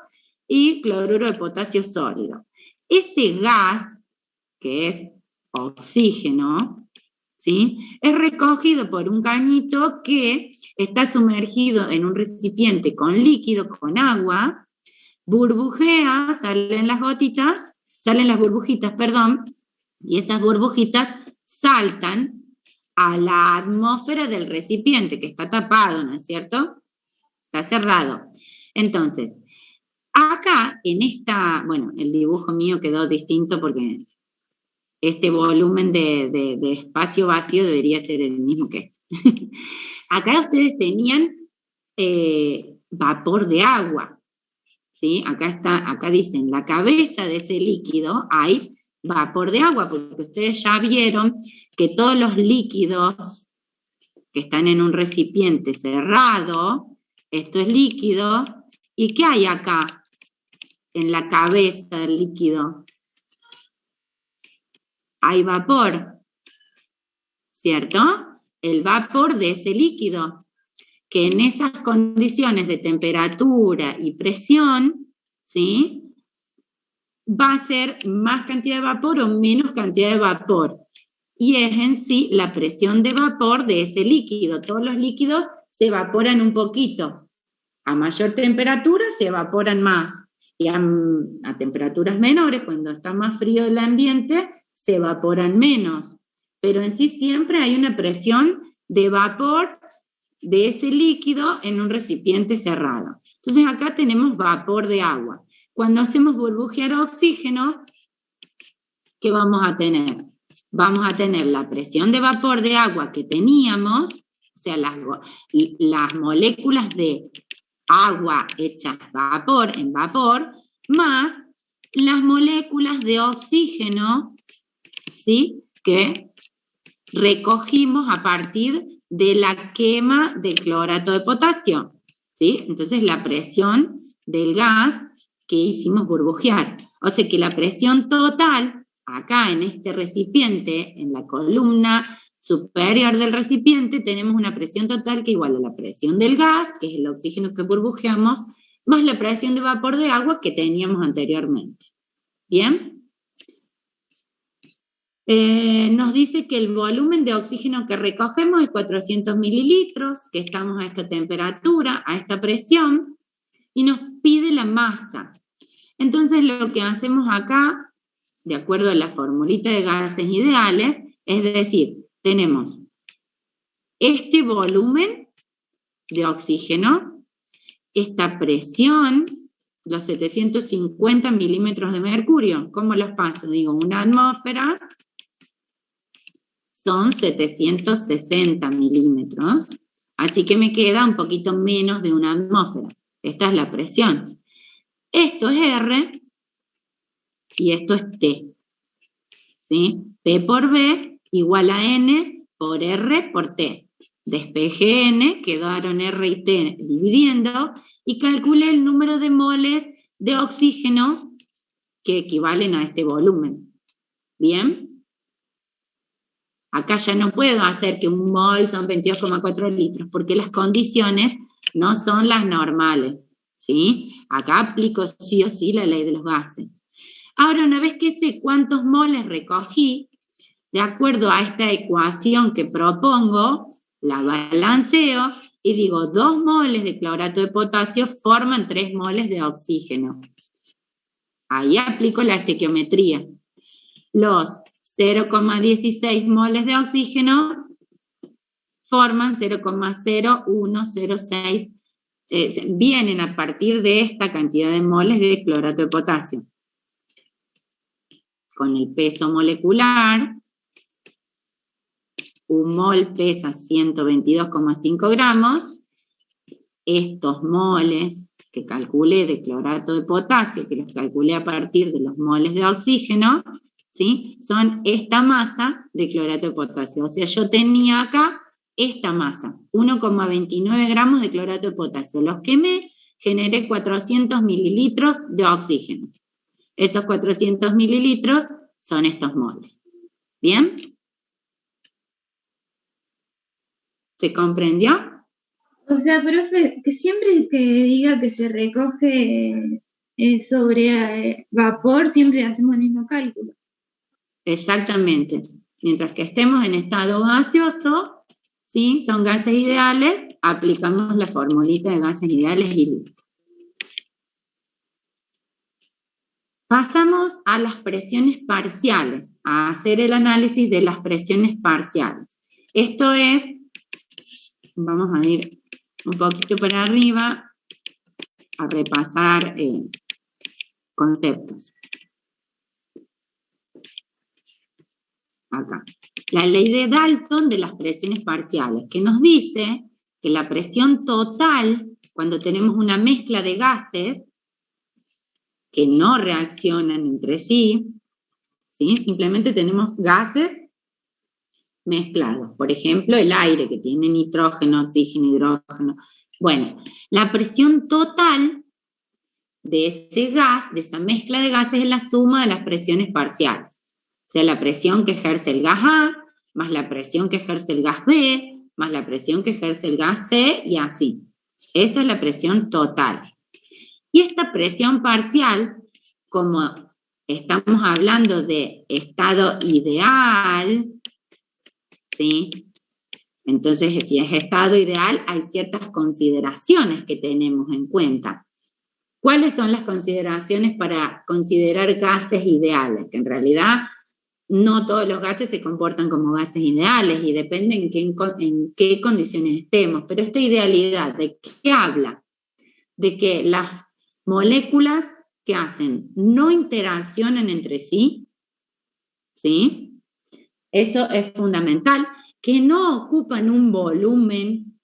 y cloruro de potasio sólido. Ese gas, que es oxígeno, ¿sí?, es recogido por un cañito que está sumergido en un recipiente con líquido, con agua, burbujea, salen las burbujitas, y esas burbujitas saltan a la atmósfera del recipiente, que está tapado, ¿no es cierto? Está cerrado. Entonces, acá, en esta, bueno, el dibujo mío quedó distinto porque este volumen de espacio vacío debería ser el mismo que este. Acá ustedes tenían vapor de agua, ¿sí? Acá dicen, la cabeza de ese líquido hay vapor de agua, porque ustedes ya vieron que todos los líquidos que están en un recipiente cerrado esto es líquido, ¿y qué hay acá en la cabeza del líquido? Hay vapor, ¿cierto? El vapor de ese líquido, que en esas condiciones de temperatura y presión, ¿sí?, va a ser más cantidad de vapor o menos cantidad de vapor. Y es en sí la presión de vapor de ese líquido. Todos los líquidos se evaporan un poquito. A mayor temperatura se evaporan más. Y a temperaturas menores, cuando está más frío el ambiente, se evaporan menos. Pero en sí siempre hay una presión de vapor de ese líquido en un recipiente cerrado. Entonces acá tenemos vapor de agua. Cuando hacemos burbujear oxígeno, ¿qué vamos a tener? Vamos a tener la presión de vapor de agua que teníamos, o sea, las moléculas de agua hechas vapor, en vapor, más las moléculas de oxígeno, ¿sí?, que recogimos a partir de la quema del clorato de potasio, ¿sí? Entonces la presión del gas que hicimos burbujear. O sea que la presión total, acá en este recipiente, en la columna superior del recipiente, tenemos una presión total que igual a la presión del gas, que es el oxígeno que burbujeamos, más la presión de vapor de agua que teníamos anteriormente. ¿Bien? Nos dice que el volumen de oxígeno que recogemos es 400 mililitros, que estamos a esta temperatura, a esta presión, y nos pide la masa. Entonces lo que hacemos acá, de acuerdo a la formulita de gases ideales, es decir, tenemos este volumen de oxígeno, esta presión, los 750 milímetros de mercurio. ¿Cómo los paso? Digo, una atmósfera son 760 milímetros, así que me queda un poquito menos de una atmósfera. Esta es la presión. Esto es R y esto es T, ¿sí? P por B igual a N por R por T. Despejé N, quedaron R y T dividiendo, y calculé el número de moles de oxígeno que equivalen a este volumen. ¿Bien? Acá ya no puedo hacer que un mol son 22,4 litros, porque las condiciones no son las normales, ¿sí? Acá aplico sí o sí la ley de los gases. Ahora, una vez que sé cuántos moles recogí, de acuerdo a esta ecuación que propongo, la balanceo y digo 2 moles de clorato de potasio forman 3 moles de oxígeno. Ahí aplico la estequiometría. Los 0,16 moles de oxígeno forman 0,0106, vienen a partir de esta cantidad de moles de clorato de potasio. Con el peso molecular, un mol pesa 122,5 gramos, estos moles que calculé de clorato de potasio, que los calculé a partir de los moles de oxígeno, ¿sí?, son esta masa de clorato de potasio. O sea, yo tenía acá esta masa, 1,29 gramos de clorato de potasio. Los quemé, generé 400 mililitros de oxígeno. Esos 400 mililitros son estos moles. ¿Bien? ¿Se comprendió? O sea, profe, que siempre que diga que se recoge sobre vapor, siempre hacemos el mismo cálculo. Exactamente. Mientras que estemos en estado gaseoso, ¿sí?, son gases ideales, aplicamos la formulita de gases ideales y listo. Pasamos a las presiones parciales, a hacer el análisis de las presiones parciales. Esto es, vamos a ir un poquito para arriba, a repasar conceptos. Acá. La ley de Dalton de las presiones parciales, que nos dice que la presión total, cuando tenemos una mezcla de gases que no reaccionan entre sí, ¿sí?, simplemente tenemos gases mezclados. Por ejemplo, el aire, que tiene nitrógeno, oxígeno, hidrógeno, Bueno, la presión total de ese gas, de esa mezcla de gases, es la suma de las presiones parciales. O sea, la presión que ejerce el gas A, más la presión que ejerce el gas B, más la presión que ejerce el gas C, y así. Esa es la presión total. Y esta presión parcial, como estamos hablando de estado ideal, ¿sí? Entonces, si es estado ideal, hay ciertas consideraciones que tenemos en cuenta. ¿Cuáles son las consideraciones para considerar gases ideales? Que en realidad no todos los gases se comportan como gases ideales y depende en qué condiciones estemos. Pero esta idealidad, ¿de qué habla? De que las moléculas que hacen no interaccionan entre sí, ¿sí? Eso es fundamental, que no ocupan un volumen,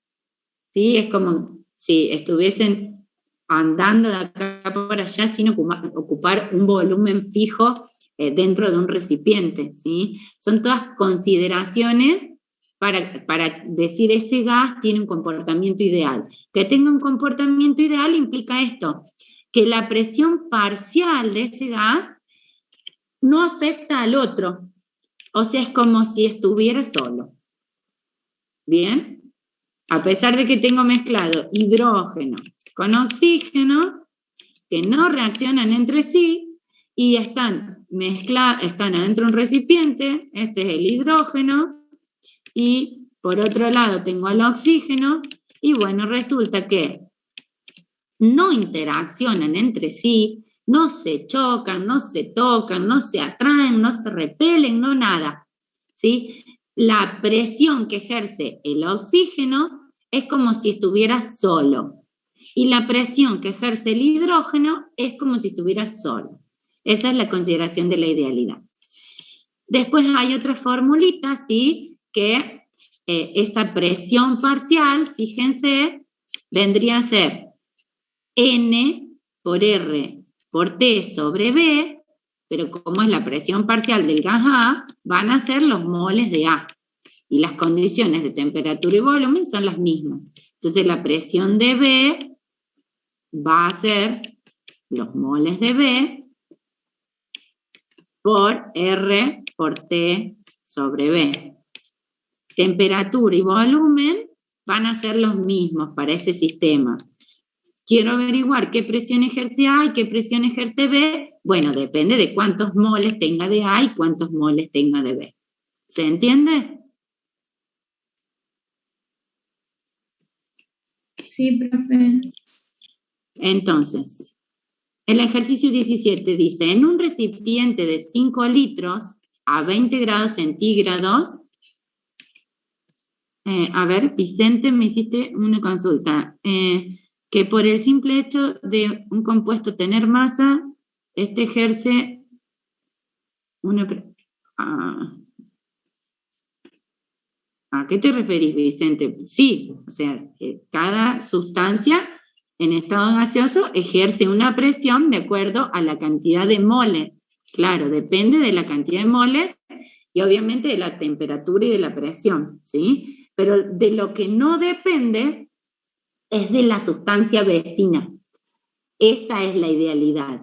¿sí? Es como si estuviesen andando de acá para allá sin ocupar un volumen fijo dentro de un recipiente, ¿sí? Son todas consideraciones para decir ese gas tiene un comportamiento ideal. Que tenga un comportamiento ideal implica esto, que la presión parcial de ese gas no afecta al otro, o sea, es como si estuviera solo. ¿Bien? A pesar de que tengo mezclado hidrógeno con oxígeno, que no reaccionan entre sí, y están adentro de un recipiente, este es el hidrógeno, y por otro lado tengo el oxígeno, y bueno, resulta que no interaccionan entre sí, no se chocan, no se tocan, no se atraen, no se repelen, no nada, ¿sí? La presión que ejerce el oxígeno es como si estuviera solo, y la presión que ejerce el hidrógeno es como si estuviera solo. Esa es la consideración de la idealidad. Después hay otra formulita, ¿sí? Que esa presión parcial, fíjense, vendría a ser N por R por T sobre B, pero como es la presión parcial del gas A, van a ser los moles de A. Y las condiciones de temperatura y volumen son las mismas. Entonces la presión de B va a ser los moles de B por R por T sobre B. Temperatura y volumen van a ser los mismos para ese sistema. Quiero averiguar qué presión ejerce A y qué presión ejerce B. Bueno, depende de cuántos moles tenga de A y cuántos moles tenga de B. ¿Se entiende? Sí, profe. Entonces, el ejercicio 17 dice, en un recipiente de 5 litros a 20 grados centígrados, a ver, Vicente, me hiciste una consulta, que por el simple hecho de un compuesto tener masa, este ejerce una... ¿A qué te referís, Vicente? Sí, o sea, cada sustancia en estado gaseoso ejerce una presión de acuerdo a la cantidad de moles. Claro, depende de la cantidad de moles y obviamente de la temperatura y de la presión, ¿sí? Pero de lo que no depende es de la sustancia vecina. Esa es la idealidad,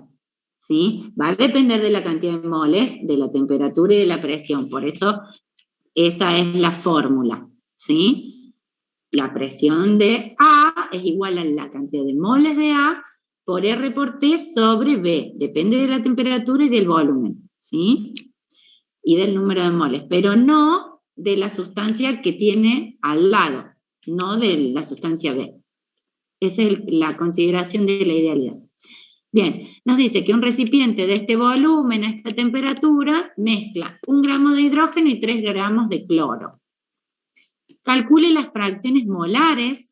¿sí? Va a depender de la cantidad de moles, de la temperatura y de la presión. Por eso, esa es la fórmula, ¿sí? La presión de A es igual a la cantidad de moles de A por R por T sobre B. Depende de la temperatura y del volumen, ¿sí? Y del número de moles, pero no de la sustancia que tiene al lado, no de la sustancia B. Esa es la consideración de la idealidad. Bien, nos dice que un recipiente de este volumen a esta temperatura mezcla 1 gramo de hidrógeno y 3 gramos de cloro. Calcule las fracciones molares,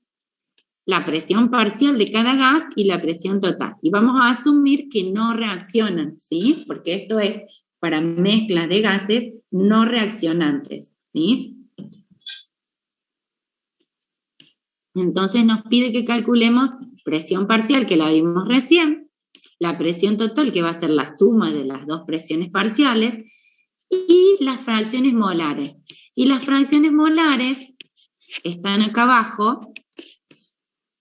la presión parcial de cada gas y la presión total. Y vamos a asumir que no reaccionan, ¿sí? Porque esto es para mezclas de gases no reaccionantes, ¿sí? Entonces nos pide que calculemos presión parcial, que la vimos recién, la presión total, que va a ser la suma de las dos presiones parciales, y las fracciones molares. Y las fracciones molares están acá abajo,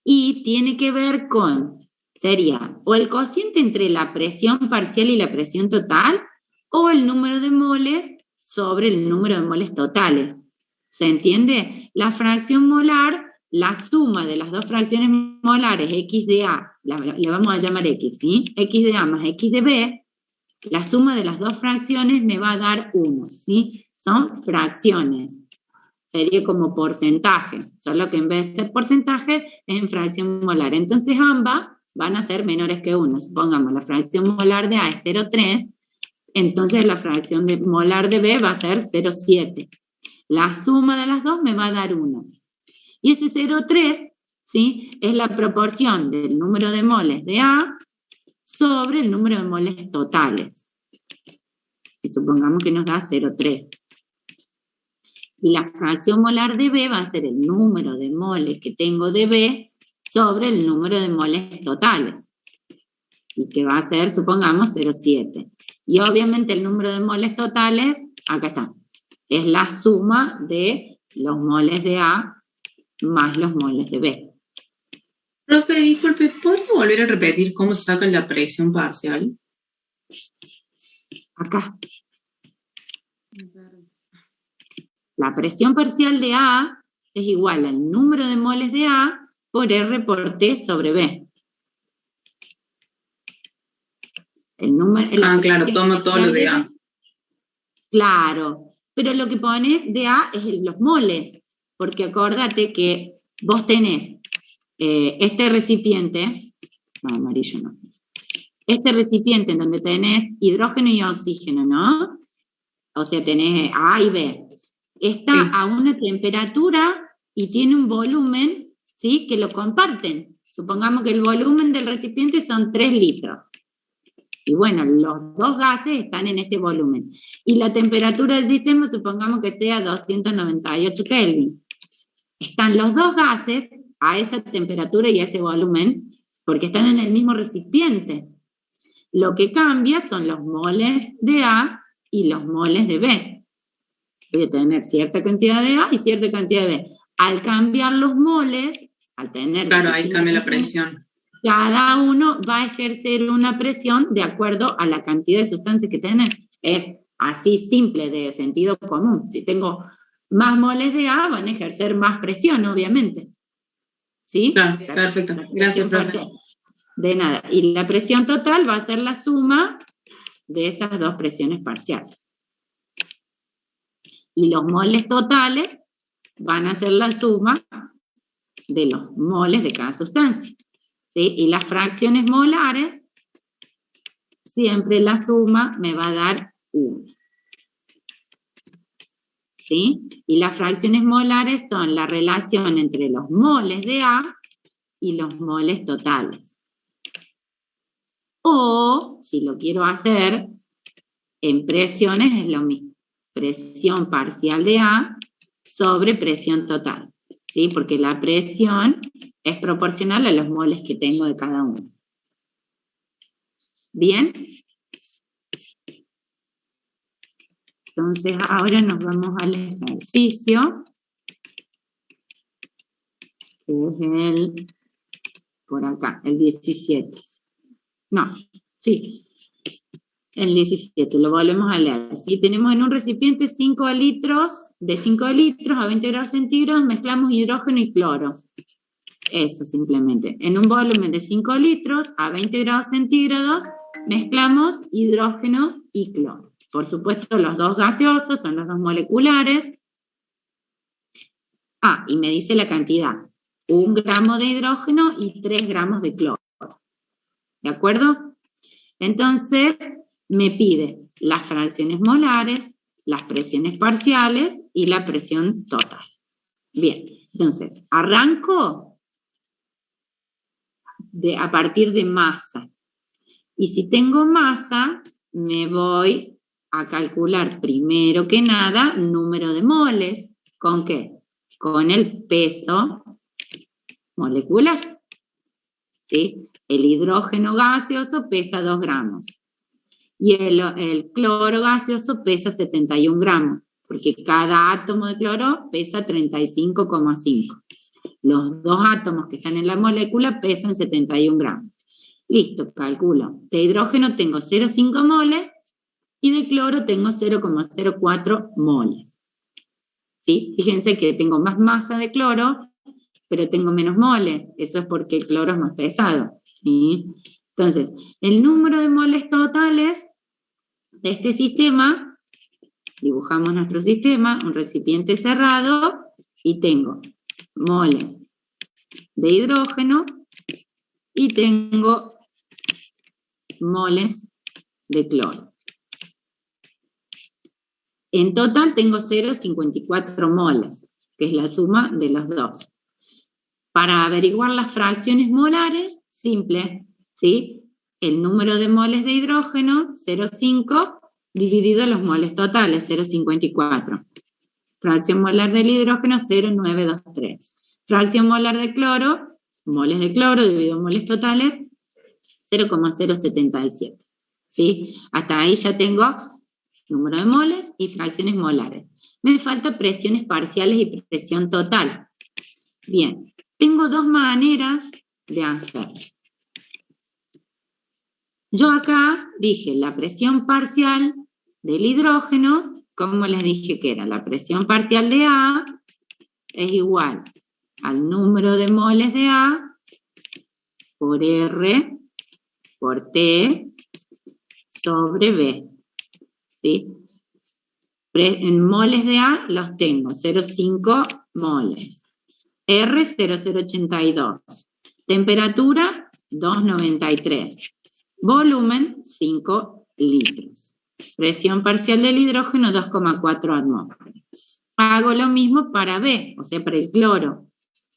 y tiene que ver con, sería o el cociente entre la presión parcial y la presión total, o el número de moles sobre el número de moles totales. ¿Se entiende? La fracción molar, la suma de las dos fracciones molares, X de A, le vamos a llamar X, ¿sí? X de A más X de B, la suma de las dos fracciones me va a dar 1, ¿sí? Son fracciones. Sería como porcentaje, solo que en vez de ser porcentaje es en fracción molar. Entonces ambas van a ser menores que 1. Supongamos la fracción molar de A es 0,3, entonces la fracción molar de B va a ser 0,7. La suma de las dos me va a dar 1. Y ese 0,3, ¿sí?, es la proporción del número de moles de A sobre el número de moles totales. Y supongamos que nos da 0,3. Y la fracción molar de B va a ser el número de moles que tengo de B sobre el número de moles totales. Y que va a ser, supongamos, 0,7. Y obviamente el número de moles totales, acá está, es la suma de los moles de A más los moles de B. Profe, disculpe, ¿podría volver a repetir cómo se saca la presión parcial? Acá. La presión parcial de A es igual al número de moles de A por R por T sobre B. Claro, tomo todo lo de A. Claro, pero lo que pones de A es los moles, porque acordate que vos tenés este recipiente, no, amarillo no, este recipiente en donde tenés hidrógeno y oxígeno, ¿no? O sea, tenés A y B. Está a una temperatura y tiene un volumen, ¿sí?, que lo comparten. Supongamos que el volumen del recipiente son 3 litros. Y bueno, los dos gases están en este volumen. Y la temperatura del sistema, supongamos que sea 298 Kelvin. Están los dos gases a esa temperatura y a ese volumen, porque están en el mismo recipiente. Lo que cambia son los moles de A y los moles de B. Voy a tener cierta cantidad de A y cierta cantidad de B. Al cambiar los moles, al tener... Claro, ahí cambia la presión. Cada uno va a ejercer una presión de acuerdo a la cantidad de sustancia que tenés. Es así simple, de sentido común. Si tengo más moles de A, van a ejercer más presión, obviamente. ¿Sí? Claro, perfecto. Gracias, profe. De nada. Y la presión total va a ser la suma de esas dos presiones parciales. Y los moles totales van a ser la suma de los moles de cada sustancia. ¿Sí? Y las fracciones molares, siempre la suma me va a dar 1. ¿Sí? Y las fracciones molares son la relación entre los moles de A y los moles totales. O, si lo quiero hacer en presiones, es lo mismo. Presión parcial de A sobre presión total. ¿Sí? Porque la presión es proporcional a los moles que tengo de cada uno. ¿Bien? Entonces ahora nos vamos al ejercicio, que es el, por acá, el 17. No, sí, el 17, lo volvemos a leer. ¿Sí? Tenemos en un recipiente 5 litros, de 5 litros a 20 grados centígrados, mezclamos hidrógeno y cloro. Eso simplemente. En un volumen de 5 litros a 20 grados centígrados, mezclamos hidrógeno y cloro. Por supuesto, los dos gaseosos son los dos moleculares. Ah, y me dice la cantidad. 1 gramo de hidrógeno y 3 gramos de cloro. ¿De acuerdo? Entonces, me pide las fracciones molares, las presiones parciales y la presión total. Bien, entonces, arranco a partir de masa. Y si tengo masa, me voy a calcular primero que nada número de moles. ¿Con qué? Con el peso molecular. ¿Sí? El hidrógeno gaseoso pesa 2 gramos. Y el cloro gaseoso pesa 71 gramos, porque cada átomo de cloro pesa 35,5. Los dos átomos que están en la molécula pesan 71 gramos. Listo, calculo. De hidrógeno tengo 0,5 moles y de cloro tengo 0,04 moles. ¿Sí? Fíjense que tengo más masa de cloro, pero tengo menos moles. Eso es porque el cloro es más pesado. ¿Sí? Entonces, el número de moles totales de este sistema, dibujamos nuestro sistema, un recipiente cerrado, y tengo moles de hidrógeno y tengo moles de cloro. En total tengo 0,54 moles, que es la suma de los dos. Para averiguar las fracciones molares, simple, ¿sí? El número de moles de hidrógeno, 0,5, dividido los moles totales, 0,54. Fracción molar del hidrógeno, 0,923. Fracción molar de cloro, moles de cloro dividido moles totales, 0,077. ¿Sí? Hasta ahí ya tengo número de moles y fracciones molares. Me falta presiones parciales y presión total. Bien, tengo dos maneras de hacerlo. Yo acá dije la presión parcial del hidrógeno, como les dije que era, la presión parcial de A es igual al número de moles de A por R por T sobre B. ¿Sí? En moles de A los tengo, 0,5 moles. R, 0,082. Temperatura, 293. Volumen, 5 litros. Presión parcial del hidrógeno, 2,4 atmósferas. Hago lo mismo para B, o sea, para el cloro.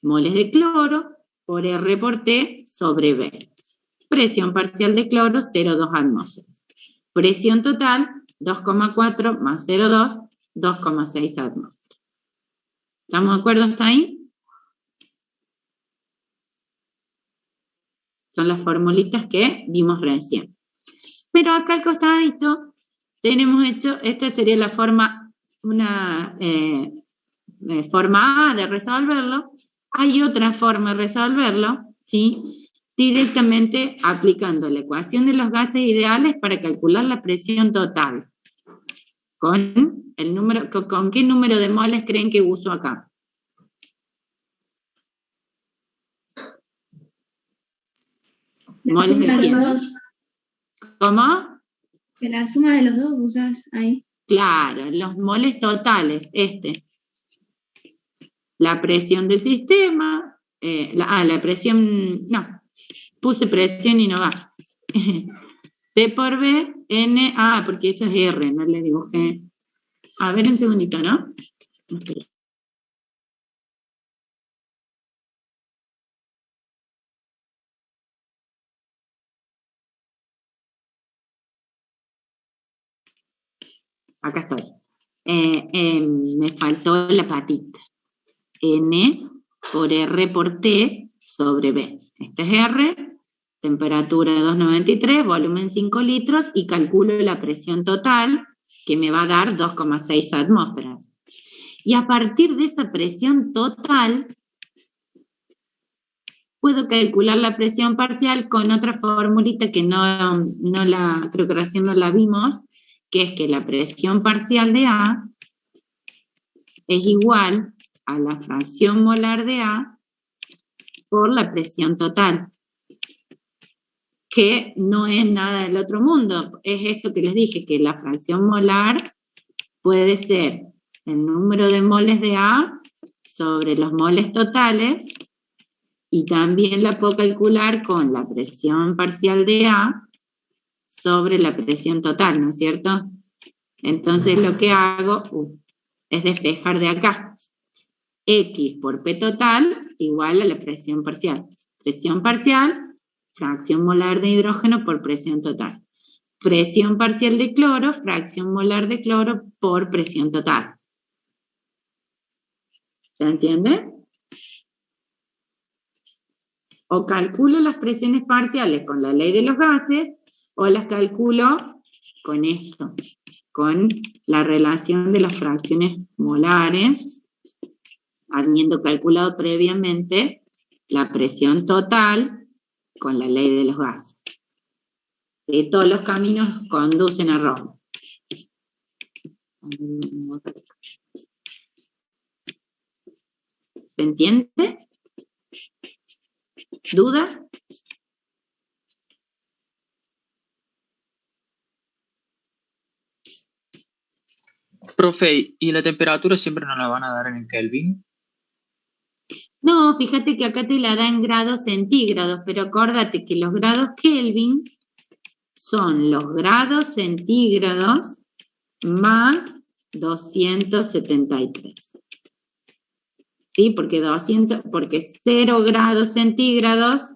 Moles de cloro por R por T sobre B. Presión parcial de cloro, 0,2 atmósferas. Presión total, 2,4 más 0,2, 2,6 atmósferas. ¿Estamos de acuerdo hasta ahí? Son las formulitas que vimos recién. Pero acá al costadito tenemos hecho, esta sería la forma, una forma A de resolverlo. Hay otra forma de resolverlo, ¿sí? Directamente aplicando la ecuación de los gases ideales para calcular la presión total. ¿Con qué número de moles creen que uso acá? ¿Moles de quién? ¿Cómo? Que la suma de los dos usas ahí. Claro, los moles totales, La presión del sistema, la presión, no, puse presión y no va. P por B, N, porque esto es R, no le dibujé. A ver un segundito, ¿no? Espera. Acá estoy. Me faltó la patita. N por R por T sobre B. Este es R, temperatura de 293, volumen 5 litros, y calculo la presión total, que me va a dar 2,6 atmósferas. Y a partir de esa presión total, puedo calcular la presión parcial con otra formulita que creo que recién no la vimos, que es que la presión parcial de A es igual a la fracción molar de A por la presión total, que no es nada del otro mundo. Es esto que les dije, que la fracción molar puede ser el número de moles de A sobre los moles totales, y también la puedo calcular con la presión parcial de A sobre la presión total, ¿no es cierto? Entonces lo que hago es despejar de acá. X por P total igual a la presión parcial. Presión parcial, fracción molar de hidrógeno por presión total. Presión parcial de cloro, fracción molar de cloro por presión total. ¿Se entiende? O calculo las presiones parciales con la ley de los gases, o las calculo con esto, con la relación de las fracciones molares habiendo calculado previamente la presión total con la ley de los gases. ¿Sí? Todos los caminos conducen a Roma. ¿Se entiende? ¿Dudas? Profe, ¿y la temperatura siempre nos la van a dar en el Kelvin? No, fíjate que acá te la da en grados centígrados, pero acuérdate que los grados Kelvin son los grados centígrados más 273. ¿Sí? Porque 0 grados centígrados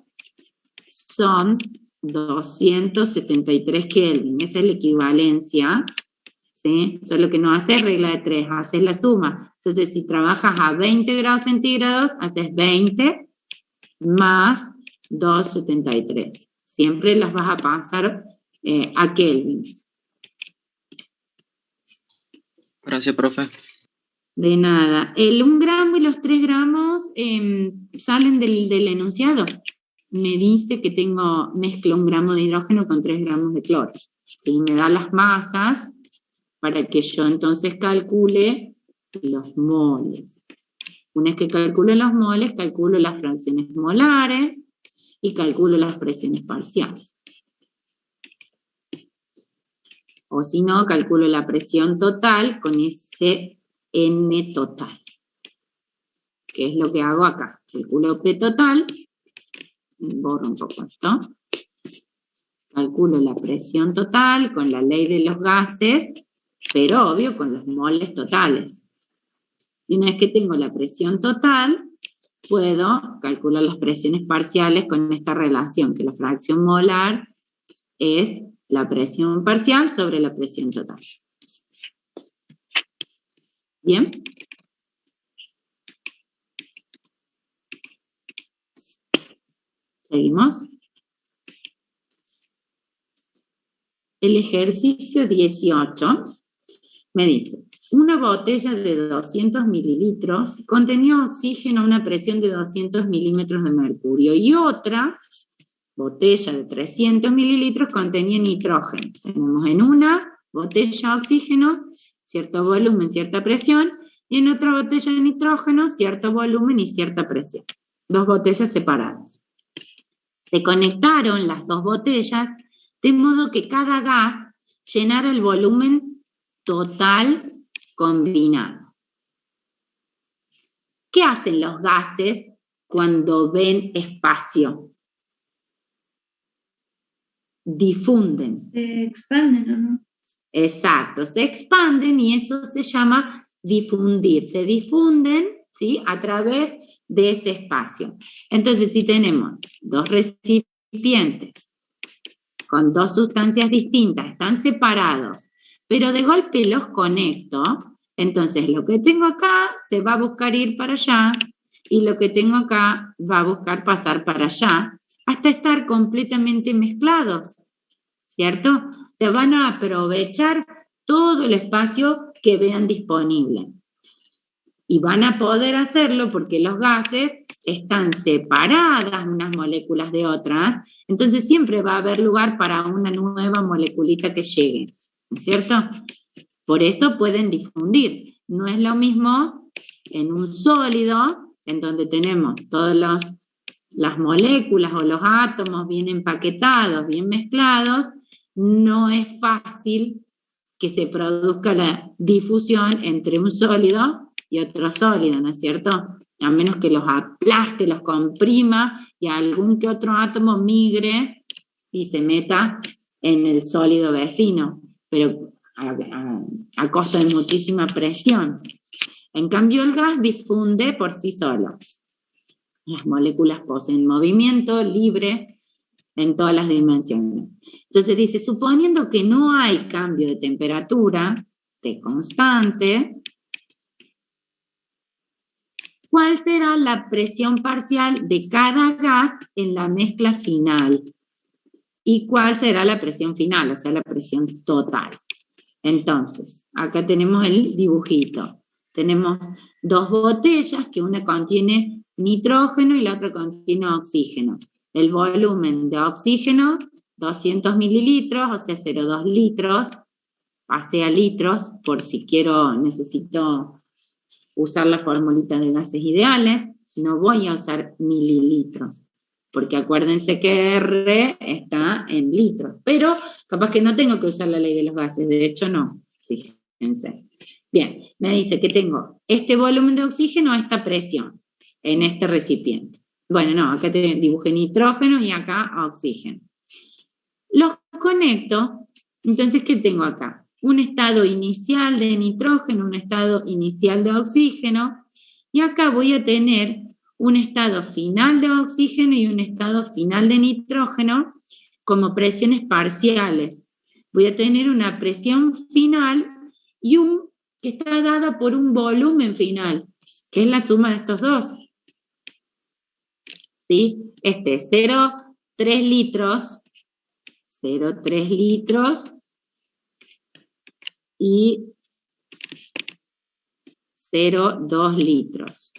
son 273 Kelvin. Esa es la equivalencia, ¿sí? Solo que no haces regla de 3, haces la suma. Entonces, si trabajas a 20 grados centígrados, haces 20 más 273. Siempre las vas a pasar a Kelvin. Gracias, profe. De nada. El 1 gramo y los 3 gramos salen del enunciado. Me dice que mezclo 1 gramo de hidrógeno con 3 gramos de cloro. ¿Sí? Me da las masas para que yo entonces calcule los moles. Una vez que calculo los moles, calculo las fracciones molares y calculo las presiones parciales. O si no, calculo la presión total con ese N total. Que es lo que hago acá. Calculo P total. Borro un poco esto. Calculo la presión total con la ley de los gases, pero obvio con los moles totales. Y una vez que tengo la presión total, puedo calcular las presiones parciales con esta relación, que la fracción molar es la presión parcial sobre la presión total. ¿Bien? ¿Seguimos? El ejercicio 18 me dice, una botella de 200 mililitros contenía oxígeno a una presión de 200 milímetros de mercurio y otra botella de 300 mililitros contenía nitrógeno. Tenemos en una botella oxígeno, cierto volumen, cierta presión, y en otra botella de nitrógeno, cierto volumen y cierta presión. Dos botellas separadas. Se conectaron las dos botellas de modo que cada gas llenara el volumen total combinado. ¿Qué hacen los gases cuando ven espacio? Difunden. Se expanden, ¿o no? Exacto, se expanden y eso se llama difundir. Se difunden, ¿sí?, a través de ese espacio. Entonces, si tenemos dos recipientes con dos sustancias distintas, están separados, pero de golpe los conecto, entonces lo que tengo acá se va a buscar ir para allá y lo que tengo acá va a buscar pasar para allá hasta estar completamente mezclados, ¿cierto? Se van a aprovechar todo el espacio que vean disponible. Y van a poder hacerlo porque los gases están separadas unas moléculas de otras, entonces siempre va a haber lugar para una nueva moleculita que llegue, ¿no es cierto? Por eso pueden difundir. No es lo mismo en un sólido, en donde tenemos todas las moléculas o los átomos bien empaquetados, bien mezclados, no es fácil que se produzca la difusión entre un sólido y otro sólido, ¿no es cierto? A menos que los aplaste, los comprima y algún que otro átomo migre y se meta en el sólido vecino, pero a costa de muchísima presión. En cambio, el gas difunde por sí solo. Las moléculas poseen movimiento libre en todas las dimensiones. Entonces dice, suponiendo que no hay cambio de temperatura, T constante, ¿cuál será la presión parcial de cada gas en la mezcla final? ¿Y cuál será la presión final? O sea, la presión total. Entonces, acá tenemos el dibujito. Tenemos dos botellas, que una contiene nitrógeno y la otra contiene oxígeno. El volumen de oxígeno, 200 mililitros, o sea, 0,2 litros, pasé a litros, por si necesito usar la formulita de gases ideales, no voy a usar mililitros, porque acuérdense que R está en litros, pero capaz que no tengo que usar la ley de los gases, de hecho no, fíjense. Bien, me dice que tengo este volumen de oxígeno a esta presión, en este recipiente. Bueno, no, acá te dibujé nitrógeno y acá oxígeno. Los conecto, entonces, ¿qué tengo acá? Un estado inicial de nitrógeno, un estado inicial de oxígeno, y acá voy a tener un estado final de oxígeno y un estado final de nitrógeno como presiones parciales. Voy a tener una presión final y que está dada por un volumen final, que es la suma de estos dos. ¿Sí? 0,3 litros, 0,3 litros y 0,2 litros.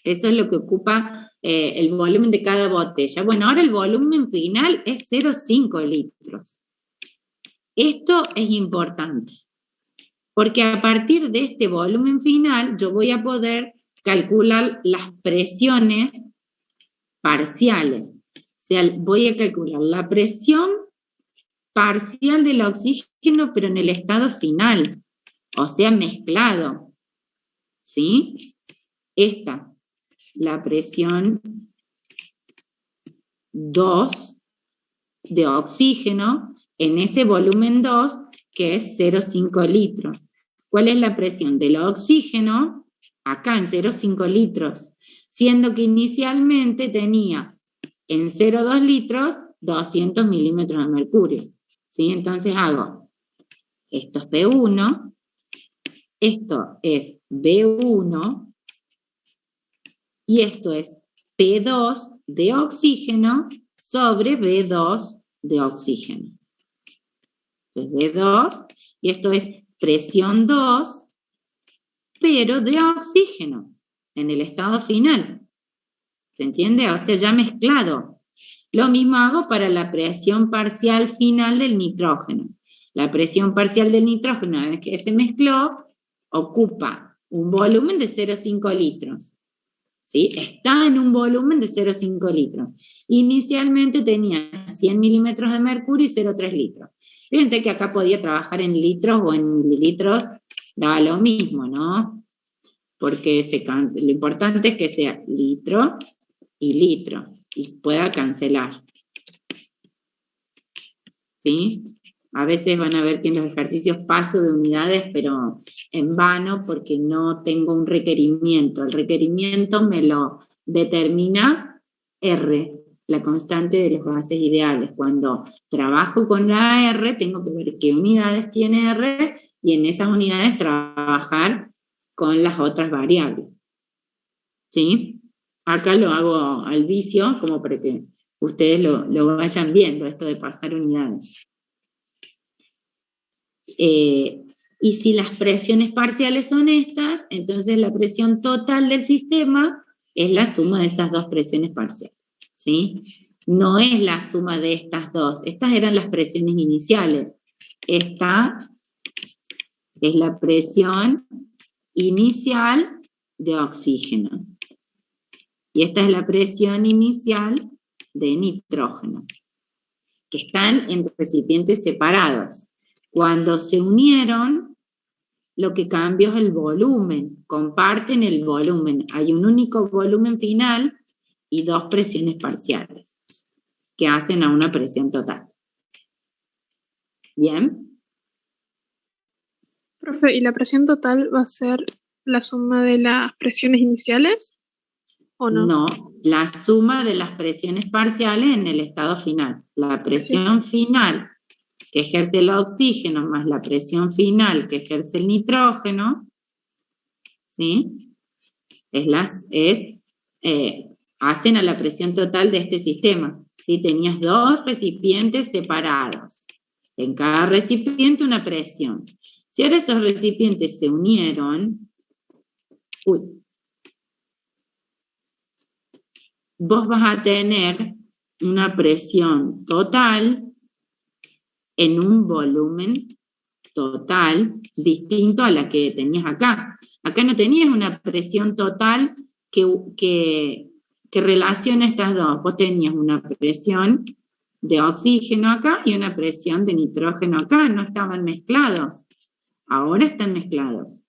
Eso es lo que ocupa el volumen de cada botella. Bueno, ahora el volumen final es 0,5 litros. Esto es importante, porque a partir de este volumen final yo voy a poder calcular las presiones parciales. O sea, voy a calcular la presión parcial del oxígeno, pero en el estado final, o sea, mezclado. ¿Sí? Esta, la presión 2 de oxígeno en ese volumen 2, que es 0,5 litros. ¿Cuál es la presión del oxígeno? Acá en 0,5 litros, siendo que inicialmente tenía en 0,2 litros 200 milímetros de mercurio. ¿Sí? Entonces hago, esto es P1, esto es B1, y esto es P2 de oxígeno sobre B2 de oxígeno. Entonces B2, y esto es presión 2, pero de oxígeno, en el estado final. ¿Se entiende? O sea, ya mezclado. Lo mismo hago para la presión parcial final del nitrógeno. La presión parcial del nitrógeno, una vez que se mezcló, ocupa un volumen de 0,5 litros. ¿Sí? Está en un volumen de 0,5 litros. Inicialmente tenía 100 milímetros de mercurio y 0,3 litros. Fíjense que acá podía trabajar en litros o en mililitros, daba lo mismo, ¿no? Porque lo importante es que sea litro y litro, y pueda cancelar. ¿Sí? A veces van a ver que en los ejercicios paso de unidades, pero en vano, porque no tengo un requerimiento. El requerimiento me lo determina R, la constante de los gases ideales. Cuando trabajo con la R, tengo que ver qué unidades tiene R, y en esas unidades trabajar con las otras variables. ¿Sí? Acá lo hago al vicio, como para que ustedes lo vayan viendo, esto de pasar unidades. Y si las presiones parciales son estas, entonces la presión total del sistema es la suma de estas dos presiones parciales. ¿Sí? No es la suma de estas dos. Estas eran las presiones iniciales. Esta es la presión inicial de oxígeno. Y esta es la presión inicial de nitrógeno, que están en recipientes separados. Cuando se unieron, lo que cambia es el volumen, comparten el volumen. Hay un único volumen final y dos presiones parciales, que hacen a una presión total. ¿Bien? Profe, ¿y la presión total va a ser la suma de las presiones iniciales o no? No, la suma de las presiones parciales en el estado final. La presión final que ejerce el oxígeno más la presión final que ejerce el nitrógeno, ¿sí? Hacen a la presión total de este sistema. ¿Sí? Tenías dos recipientes separados. En cada recipiente una presión. Si ahora esos recipientes se unieron, vos vas a tener una presión total en un volumen total distinto a la que tenías acá. Acá no tenías una presión total que relaciona estas dos. Vos tenías una presión de oxígeno acá y una presión de nitrógeno acá, no estaban mezclados. Ahora están mezclados.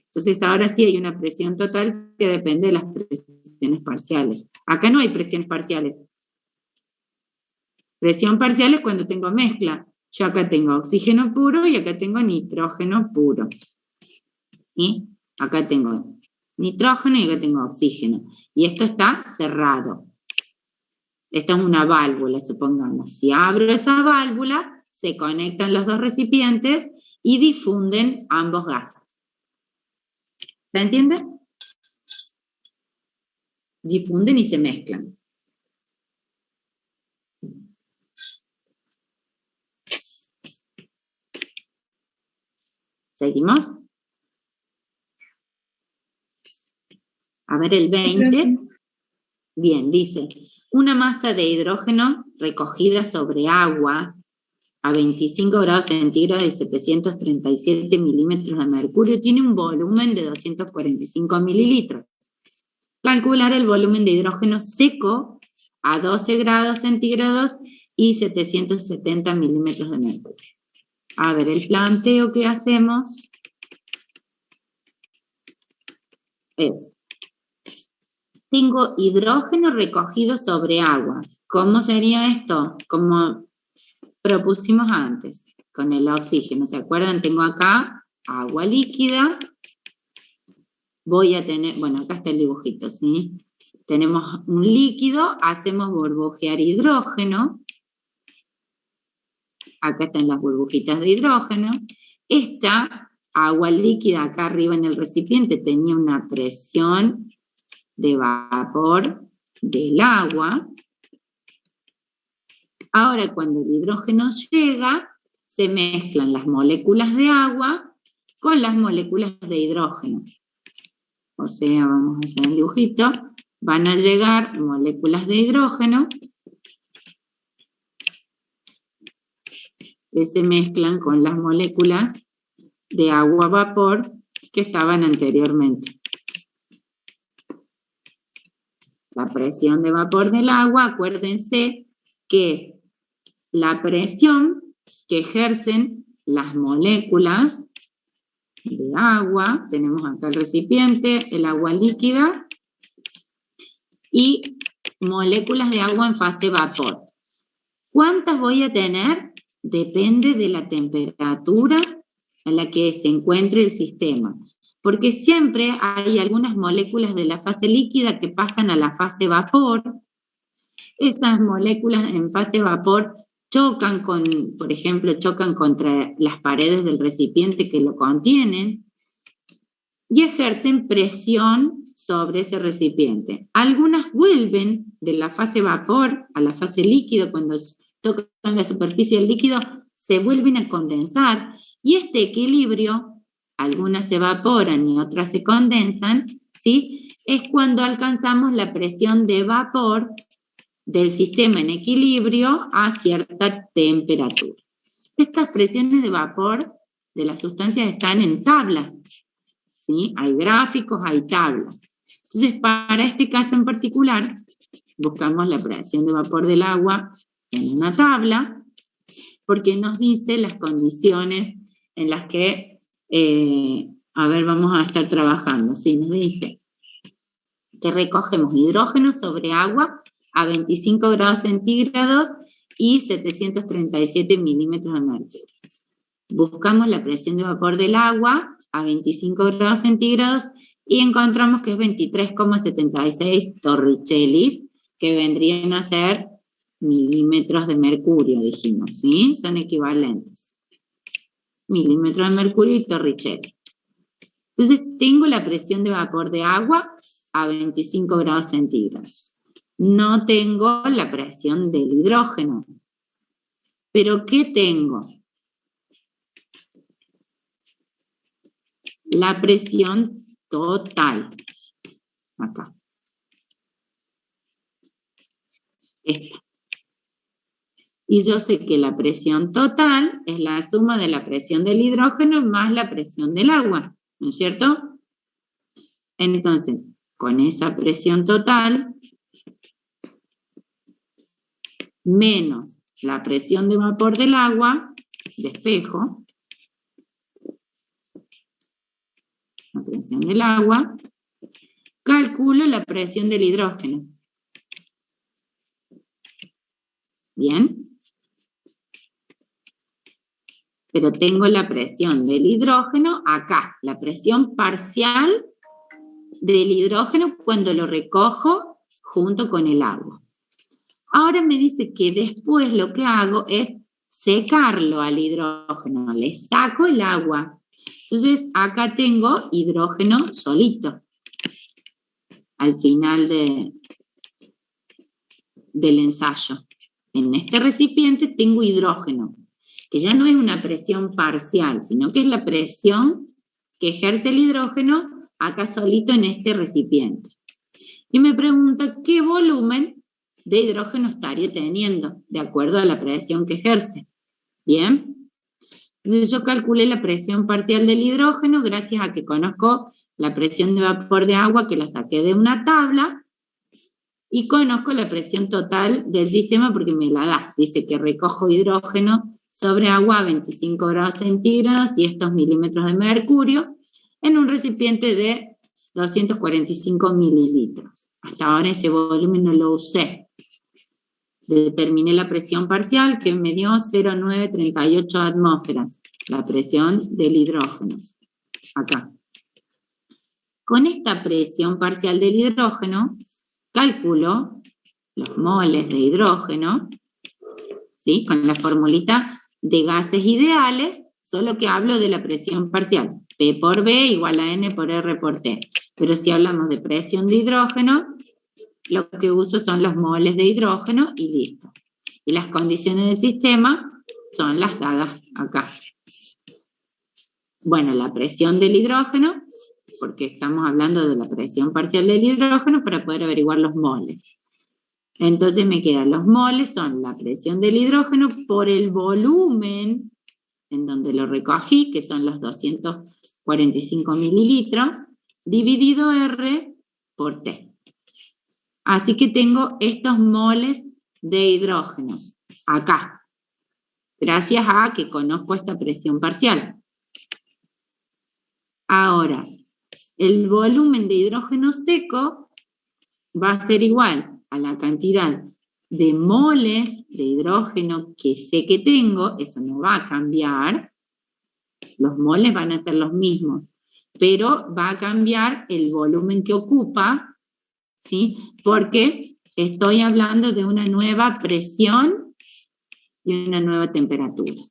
Entonces ahora sí hay una presión total que depende de las presiones parciales. Acá no hay presiones parciales. Presión parcial es cuando tengo mezcla. Yo acá tengo oxígeno puro y acá tengo nitrógeno puro. ¿Sí? Acá tengo nitrógeno y acá tengo oxígeno. Y esto está cerrado. Esta es una válvula, supongamos. Si abro esa válvula, se conectan los dos recipientes y difunden ambos gases. ¿Se entiende? Difunden y se mezclan. ¿Seguimos? A ver el 20. Bien, dice, una masa de hidrógeno recogida sobre agua a 25 grados centígrados y 737 milímetros de mercurio tiene un volumen de 245 mililitros. Calcular el volumen de hidrógeno seco a 12 grados centígrados y 770 milímetros de mercurio. A ver, el planteo que hacemos es, tengo hidrógeno recogido sobre agua. ¿Cómo sería esto? Como propusimos antes, con el oxígeno. ¿Se acuerdan? Tengo acá agua líquida. Voy a tener, bueno, acá está el dibujito, ¿sí? Tenemos un líquido, hacemos burbujear hidrógeno. Acá están las burbujitas de hidrógeno. Esta agua líquida acá arriba en el recipiente tenía una presión de vapor del agua. Ahora cuando el hidrógeno llega, se mezclan las moléculas de agua con las moléculas de hidrógeno. O sea, vamos a hacer un dibujito. Van a llegar moléculas de hidrógeno que se mezclan con las moléculas de agua-vapor que estaban anteriormente. La presión de vapor del agua, acuérdense que es la presión que ejercen las moléculas de agua. Tenemos acá el recipiente, el agua líquida, y moléculas de agua en fase vapor. ¿Cuántas voy a tener? Depende de la temperatura a la que se encuentre el sistema. Porque siempre hay algunas moléculas de la fase líquida que pasan a la fase vapor. Esas moléculas en fase vapor chocan con, por ejemplo, chocan contra las paredes del recipiente que lo contienen y ejercen presión sobre ese recipiente. Algunas vuelven de la fase vapor a la fase líquido, cuando tocan la superficie del líquido, se vuelven a condensar, y este equilibrio, algunas se evaporan y otras se condensan, ¿sí? Es cuando alcanzamos la presión de vapor del sistema en equilibrio a cierta temperatura. Estas presiones de vapor de las sustancias están en tablas, ¿sí? Hay gráficos, hay tablas. Entonces, para este caso en particular, buscamos la presión de vapor del agua en una tabla, porque nos dice las condiciones en las que, a ver, vamos a estar trabajando. Sí, nos dice que recogemos hidrógeno sobre agua a 25 grados centígrados y 737 milímetros de mercurio. Buscamos la presión de vapor del agua a 25 grados centígrados y encontramos que es 23,76 torricellis, que vendrían a ser milímetros de mercurio, dijimos, ¿sí? Son equivalentes. Milímetros de mercurio y torricelli. Entonces, tengo la presión de vapor de agua a 25 grados centígrados. No tengo la presión del hidrógeno. ¿Pero qué tengo? la presión total. Acá. Esta. Y yo sé que la presión total es la suma de la presión del hidrógeno más la presión del agua, ¿no es cierto? Entonces, con esa presión total, menos la presión de vapor del agua, despejo, la presión del agua, calculo la presión del hidrógeno. ¿Bien? Pero tengo la presión del hidrógeno acá, la presión parcial del hidrógeno cuando lo recojo junto con el agua. Ahora me dice que después lo que hago es secarlo al hidrógeno, le saco el agua. Entonces acá tengo hidrógeno solito. Al final del ensayo. En este recipiente tengo hidrógeno, que ya no es una presión parcial, sino que es la presión que ejerce el hidrógeno acá solito en este recipiente. Y me pregunta qué volumen de hidrógeno estaría teniendo, de acuerdo a la presión que ejerce. ¿Bien? Entonces yo calculé la presión parcial del hidrógeno gracias a que conozco la presión de vapor de agua, que la saqué de una tabla, y conozco la presión total del sistema porque me la da. Dice que recojo hidrógeno sobre agua a 25 grados centígrados y estos milímetros de mercurio en un recipiente de 245 mililitros. Hasta ahora ese volumen no lo usé. Determiné la presión parcial que me dio 0,938 atmósferas, la presión del hidrógeno. Acá. Con esta presión parcial del hidrógeno, calculo los moles de hidrógeno, ¿sí? Con la formulita de gases ideales, solo que hablo de la presión parcial. P por B igual a N por R por T. Pero si hablamos de presión de hidrógeno, lo que uso son los moles de hidrógeno y listo. Y las condiciones del sistema son las dadas acá. Bueno, la presión del hidrógeno, porque estamos hablando de la presión parcial del hidrógeno para poder averiguar los moles. Entonces me quedan los moles, son la presión del hidrógeno por el volumen en donde lo recogí, que son los 245 mililitros, dividido R por T. Así que tengo estos moles de hidrógeno acá, gracias a que conozco esta presión parcial. Ahora, el volumen de hidrógeno seco va a ser igual a la cantidad de moles de hidrógeno que sé que tengo, eso no va a cambiar, los moles van a ser los mismos, pero va a cambiar el volumen que ocupa, ¿sí? Porque estoy hablando de una nueva presión y una nueva temperatura,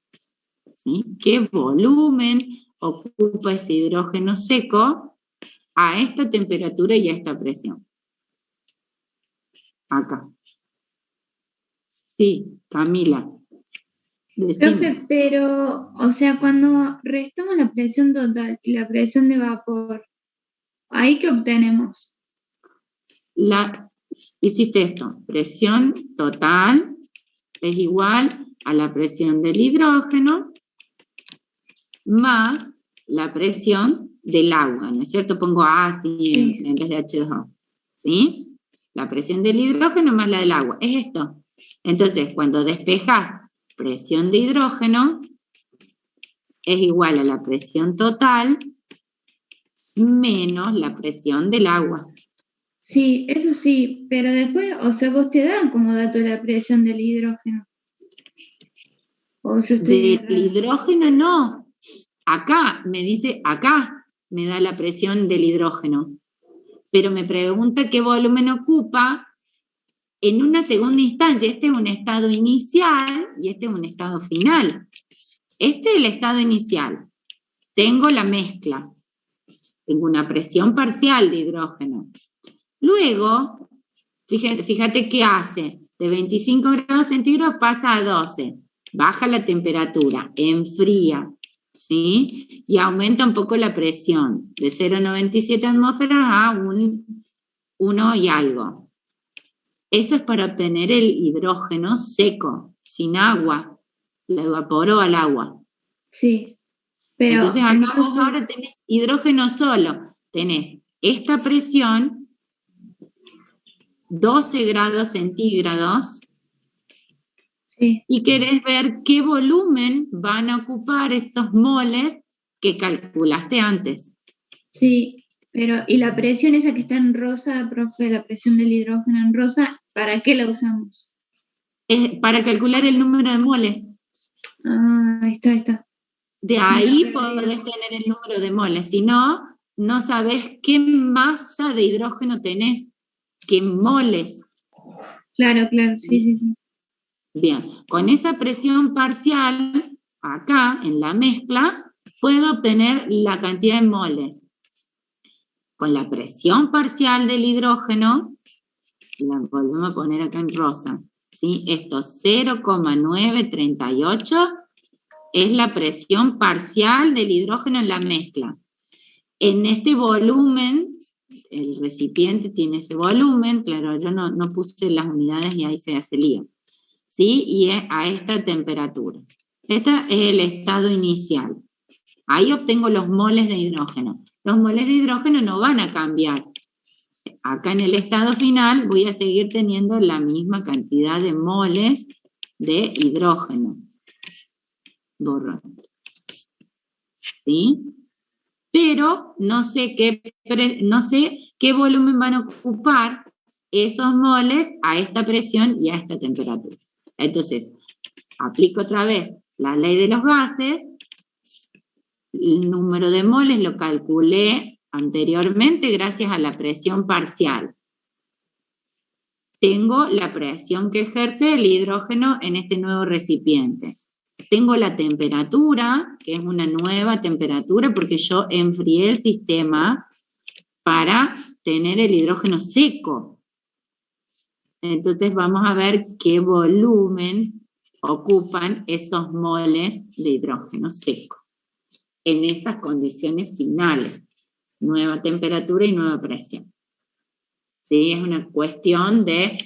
¿sí? ¿Qué volumen ocupa ese hidrógeno seco a esta temperatura y a esta presión? Acá. Sí, Camila. Decime. Profe, pero, o sea, cuando restamos la presión total y la presión de vapor, ¿ahí qué obtenemos? Hiciste esto, presión total es igual a la presión del hidrógeno más la presión del agua, ¿no es cierto? Pongo A así en vez de H2O, ¿sí? La presión del hidrógeno más la del agua, es esto. Entonces, cuando despejas presión de hidrógeno, es igual a la presión total menos la presión del agua. Sí, eso sí, pero después, o sea, vos te dan como dato la presión del hidrógeno. O yo estoy Del hidrógeno no. Acá, me dice, acá me da la presión del hidrógeno. Pero me pregunta qué volumen ocupa en una segunda instancia. Este es un estado inicial y este es un estado final. Este es el estado inicial. Tengo la mezcla. Tengo una presión parcial de hidrógeno. Luego, fíjate qué hace. De 25 grados centígrados pasa a 12. Baja la temperatura, enfría. ¿sí? Y aumenta un poco la presión, de 0,97 atmósferas a 1 y algo. Eso es para obtener el hidrógeno seco, sin agua. Lo evaporó al agua. Sí. Pero Entonces acá vos entonces- ahora tenés hidrógeno solo. Tenés esta presión, 12 grados centígrados, Sí, y querés ver qué volumen van a ocupar esos moles que calculaste antes. sí. Pero, ¿y la presión esa que está en rosa, profe, la presión del hidrógeno en rosa, para qué la usamos? Es para calcular el número de moles. Ah, ahí está. De ahí Me podés perdí. tener el número de moles. Si no, no sabés qué masa de hidrógeno tenés, qué moles. Claro, sí. Bien, con esa presión parcial, acá en la mezcla, puedo obtener la cantidad de moles. Con la presión parcial del hidrógeno, la volvemos a poner acá en rosa, ¿sí? Esto 0,938 es la presión parcial del hidrógeno en la mezcla. En este volumen, el recipiente tiene ese volumen, claro, yo no puse las unidades y ahí se hace lío, ¿sí? Y es a esta temperatura. Este es el estado inicial. Ahí obtengo los moles de hidrógeno. Los moles de hidrógeno no van a cambiar. Acá en el estado final voy a seguir teniendo la misma cantidad de moles de hidrógeno. Borro. ¿Sí? Pero no sé qué volumen van a ocupar esos moles a esta presión y a esta temperatura. Entonces, aplico otra vez la ley de los gases. El número de moles lo calculé anteriormente gracias a la presión parcial. Tengo la presión que ejerce el hidrógeno en este nuevo recipiente. Tengo la temperatura, que es una nueva temperatura porque yo enfrié el sistema para tener el hidrógeno seco. Entonces vamos a ver qué volumen ocupan esos moles de hidrógeno seco en esas condiciones finales, nueva temperatura y nueva presión. ¿Sí? Es una cuestión de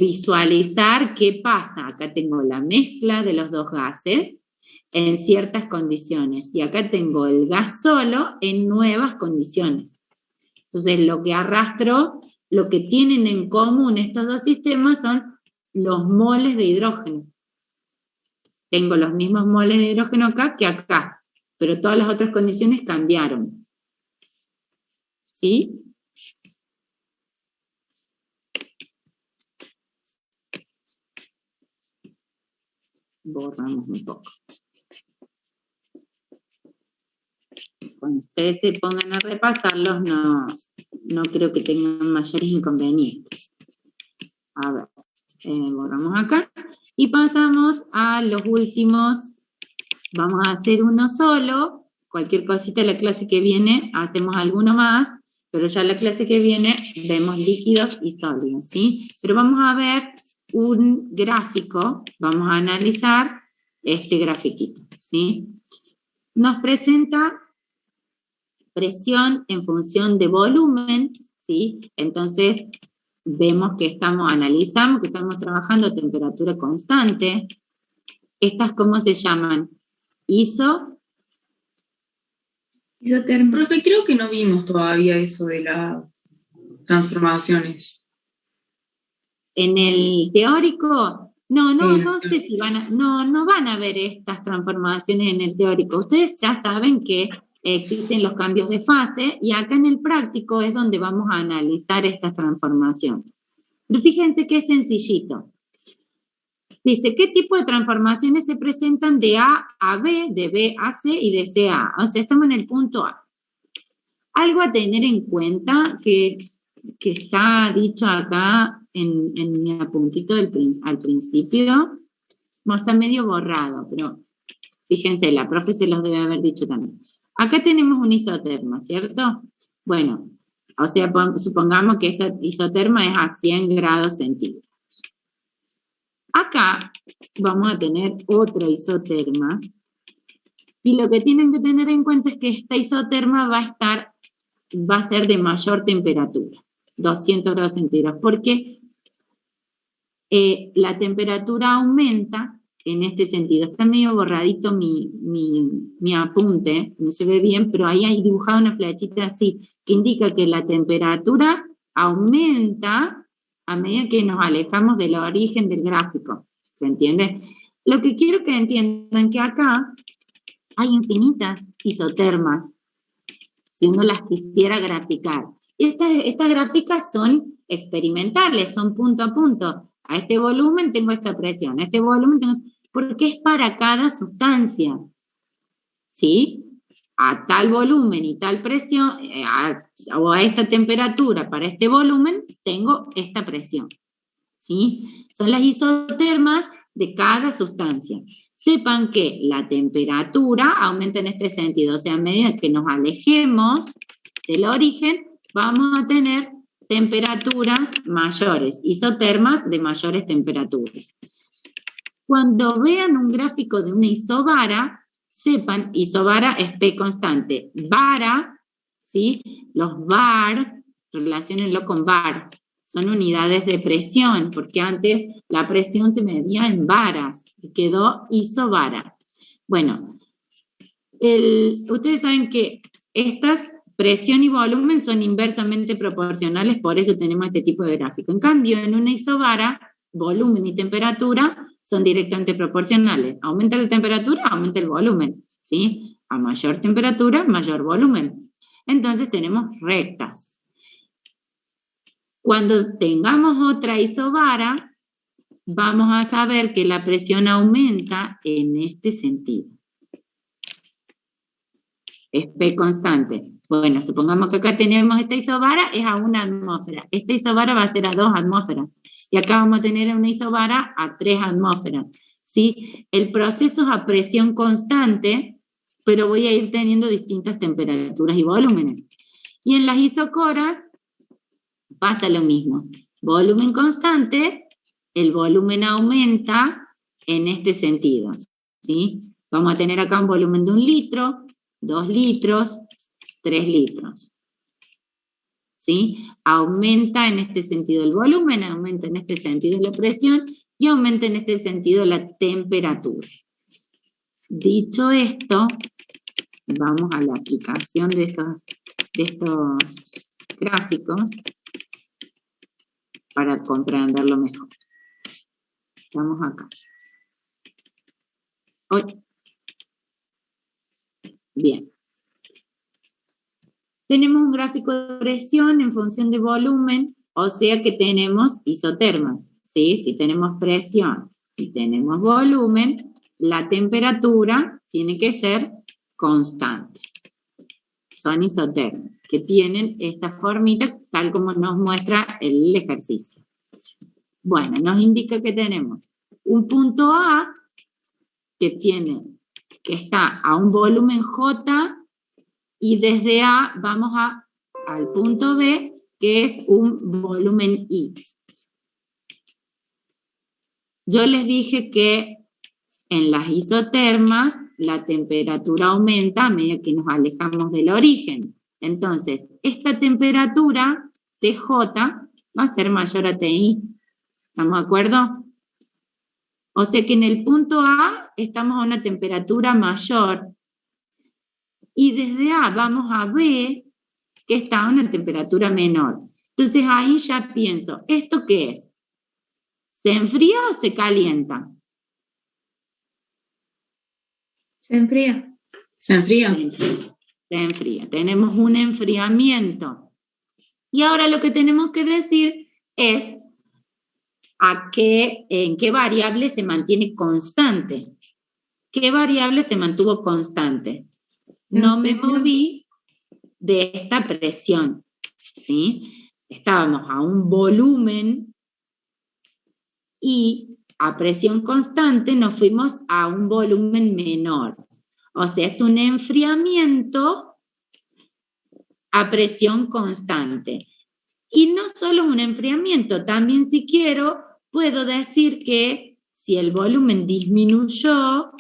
visualizar qué pasa. Acá tengo la mezcla de los dos gases en ciertas condiciones, y acá tengo el gas solo en nuevas condiciones. Entonces, lo que arrastro, lo que tienen en común estos dos sistemas son los moles de hidrógeno. Tengo los mismos moles de hidrógeno acá que acá, pero todas las otras condiciones cambiaron. ¿Sí? Borramos un poco. Cuando ustedes se pongan a repasarlos, no creo que tengan mayores inconvenientes. A ver, borramos acá. Y pasamos a los últimos. Vamos a hacer uno solo. Cualquier cosita la clase que viene, hacemos alguno más, pero ya la clase que viene vemos líquidos y sólidos, ¿sí? Pero vamos a ver un gráfico, vamos a analizar este grafiquito, ¿sí? Nos presenta presión en función de volumen, ¿sí? Entonces, vemos que analizamos que estamos trabajando a temperatura constante. ¿Estas cómo se llaman? Isotermo. Profe, creo que no vimos todavía eso de las transformaciones. En el teórico, no sé si no van a ver estas transformaciones en el teórico. Ustedes ya saben que existen los cambios de fase, y acá en el práctico es donde vamos a analizar estas transformaciones. Pero fíjense qué sencillito. Dice, ¿qué tipo de transformaciones se presentan de A a B, de B a C y de C a A? O sea, estamos en el punto A. Algo a tener en cuenta que está dicho acá en mi apuntito al principio, no, está medio borrado, pero fíjense, la profe se los debe haber dicho también. Acá tenemos un isoterma, ¿cierto? Bueno, o sea, supongamos que esta isoterma es a 100 grados centígrados. Acá vamos a tener otra isoterma, Y lo que tienen que tener en cuenta es que esta isoterma va a ser de mayor temperatura, 200 grados centígrados, porque la temperatura aumenta en este sentido. Está medio borradito mi apunte, no se ve bien, pero ahí hay dibujado una flechita así, que indica que la temperatura aumenta a medida que nos alejamos del origen del gráfico. ¿Se entiende? Lo que quiero que entiendan que acá hay infinitas isotermas, si uno las quisiera graficar. Y estas gráficas son experimentales, son punto a punto. A este volumen tengo esta presión, a este volumen tengo... Porque es para cada sustancia, ¿sí? A tal volumen y tal presión, o a esta temperatura para este volumen, tengo esta presión, ¿sí? Son las isotermas de cada sustancia. Sepan que la temperatura aumenta en este sentido, o sea, a medida que nos alejemos del origen, vamos a tener temperaturas mayores, isotermas de mayores temperaturas. Cuando vean un gráfico de una isobara, sepan, isobara es P constante. Vara, ¿sí? Los bar, relaciónenlo con bar, son unidades de presión, porque antes la presión se medía en varas, y quedó isobara. Bueno, ustedes saben que estas presión y volumen son inversamente proporcionales, por eso tenemos este tipo de gráfico. En cambio, en una isobara, volumen y temperatura son directamente proporcionales. Aumenta la temperatura, aumenta el volumen, ¿sí? A mayor temperatura, mayor volumen. Entonces tenemos rectas. Cuando tengamos otra isobara, vamos a saber que la presión aumenta en este sentido. Es P constante. Bueno, supongamos que acá tenemos esta isobara, es a 1 atmósfera. Esta isobara va a ser a 2 atmósferas. Y acá vamos a tener una isobara a 3 atmósferas, ¿sí? El proceso es a presión constante, pero voy a ir teniendo distintas temperaturas y volúmenes. Y en las isocoras pasa lo mismo. Volumen constante, el volumen aumenta en este sentido, ¿sí? Vamos a tener acá un volumen de 1 litro, 2 litros, 3 litros. ¿Sí? Aumenta en este sentido el volumen, aumenta en este sentido la presión y aumenta en este sentido la temperatura. Dicho esto, vamos a la aplicación de estos gráficos para comprenderlo mejor. Vamos acá. Bien. Tenemos un gráfico de presión en función de volumen, o sea que tenemos isotermas, ¿sí? Si tenemos presión y tenemos volumen, la temperatura tiene que ser constante. Son isotermas, que tienen esta formita tal como nos muestra el ejercicio. Bueno, nos indica que tenemos un punto A que está a un volumen J, y desde A vamos al punto B, que es un volumen I. Yo les dije que en las isotermas la temperatura aumenta a medida que nos alejamos del origen. Entonces, esta temperatura, TJ, va a ser mayor a TI. ¿Estamos de acuerdo? O sea que en el punto A estamos a una temperatura mayor. Y desde A vamos a B, que está a una temperatura menor. Entonces ahí ya pienso, ¿esto qué es? ¿Se enfría o se calienta? Se enfría. ¿Se enfría? Se enfría. Tenemos un enfriamiento. Y ahora lo que tenemos que decir es en qué variable se mantiene constante. ¿Qué variable se mantuvo constante? No me moví de esta presión, ¿sí? Estábamos a un volumen y a presión constante nos fuimos a un volumen menor. O sea, es un enfriamiento a presión constante. Y no solo un enfriamiento, también si quiero, puedo decir que si el volumen disminuyó,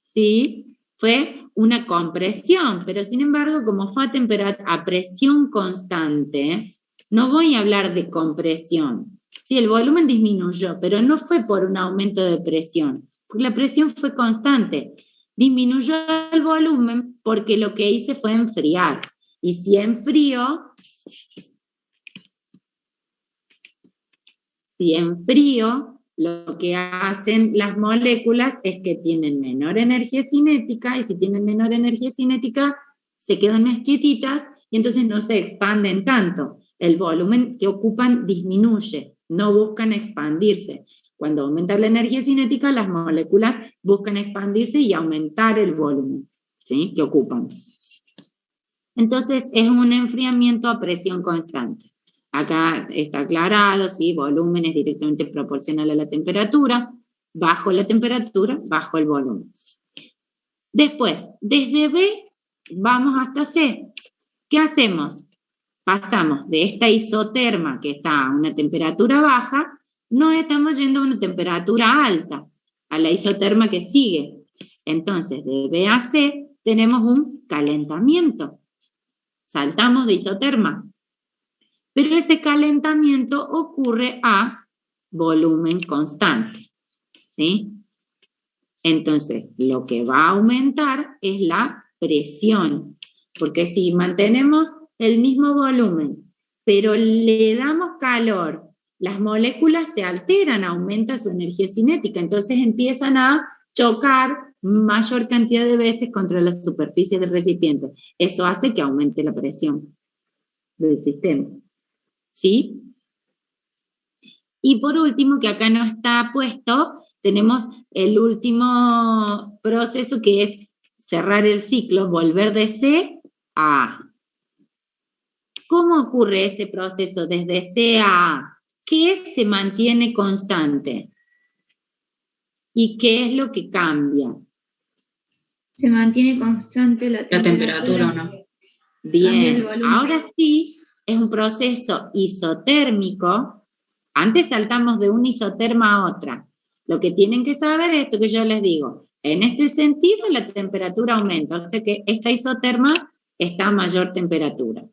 ¿sí? Fue una compresión, pero sin embargo, como fue a presión constante, no voy a hablar de compresión. Sí, el volumen disminuyó, pero no fue por un aumento de presión, porque la presión fue constante. Disminuyó el volumen porque lo que hice fue enfriar. Y si enfrío, lo que hacen las moléculas es que tienen menor energía cinética, y si tienen menor energía cinética, se quedan más quietitas y entonces no se expanden tanto. El volumen que ocupan disminuye, no buscan expandirse. Cuando aumenta la energía cinética, las moléculas buscan expandirse y aumentar el volumen, ¿sí?, que ocupan. Entonces, es un enfriamiento a presión constante. Acá está aclarado, ¿sí?, volumen es directamente proporcional a la temperatura. Bajo la temperatura, bajo el volumen. Después, desde B vamos hasta C. ¿Qué hacemos? Pasamos de esta isoterma que está a una temperatura baja, nos estamos yendo a una temperatura alta, a la isoterma que sigue. Entonces, de B a C tenemos un calentamiento. Saltamos de isoterma. Pero ese calentamiento ocurre a volumen constante, ¿sí? Entonces, lo que va a aumentar es la presión, porque si mantenemos el mismo volumen, pero le damos calor, las moléculas se alteran, aumenta su energía cinética, entonces empiezan a chocar mayor cantidad de veces contra la superficie del recipiente. Eso hace que aumente la presión del sistema, ¿sí? Y por último, que acá no está puesto, tenemos el último proceso que es cerrar el ciclo, volver de C a A. ¿Cómo ocurre ese proceso desde C a A? ¿Qué se mantiene constante? ¿Y qué es lo que cambia? Se mantiene constante la temperatura, ¿o no? Bien, ahora sí es un proceso isotérmico. Antes saltamos de una isoterma a otra. Lo que tienen que saber es esto que yo les digo. En este sentido la temperatura aumenta, o sea que esta isoterma está a mayor temperatura.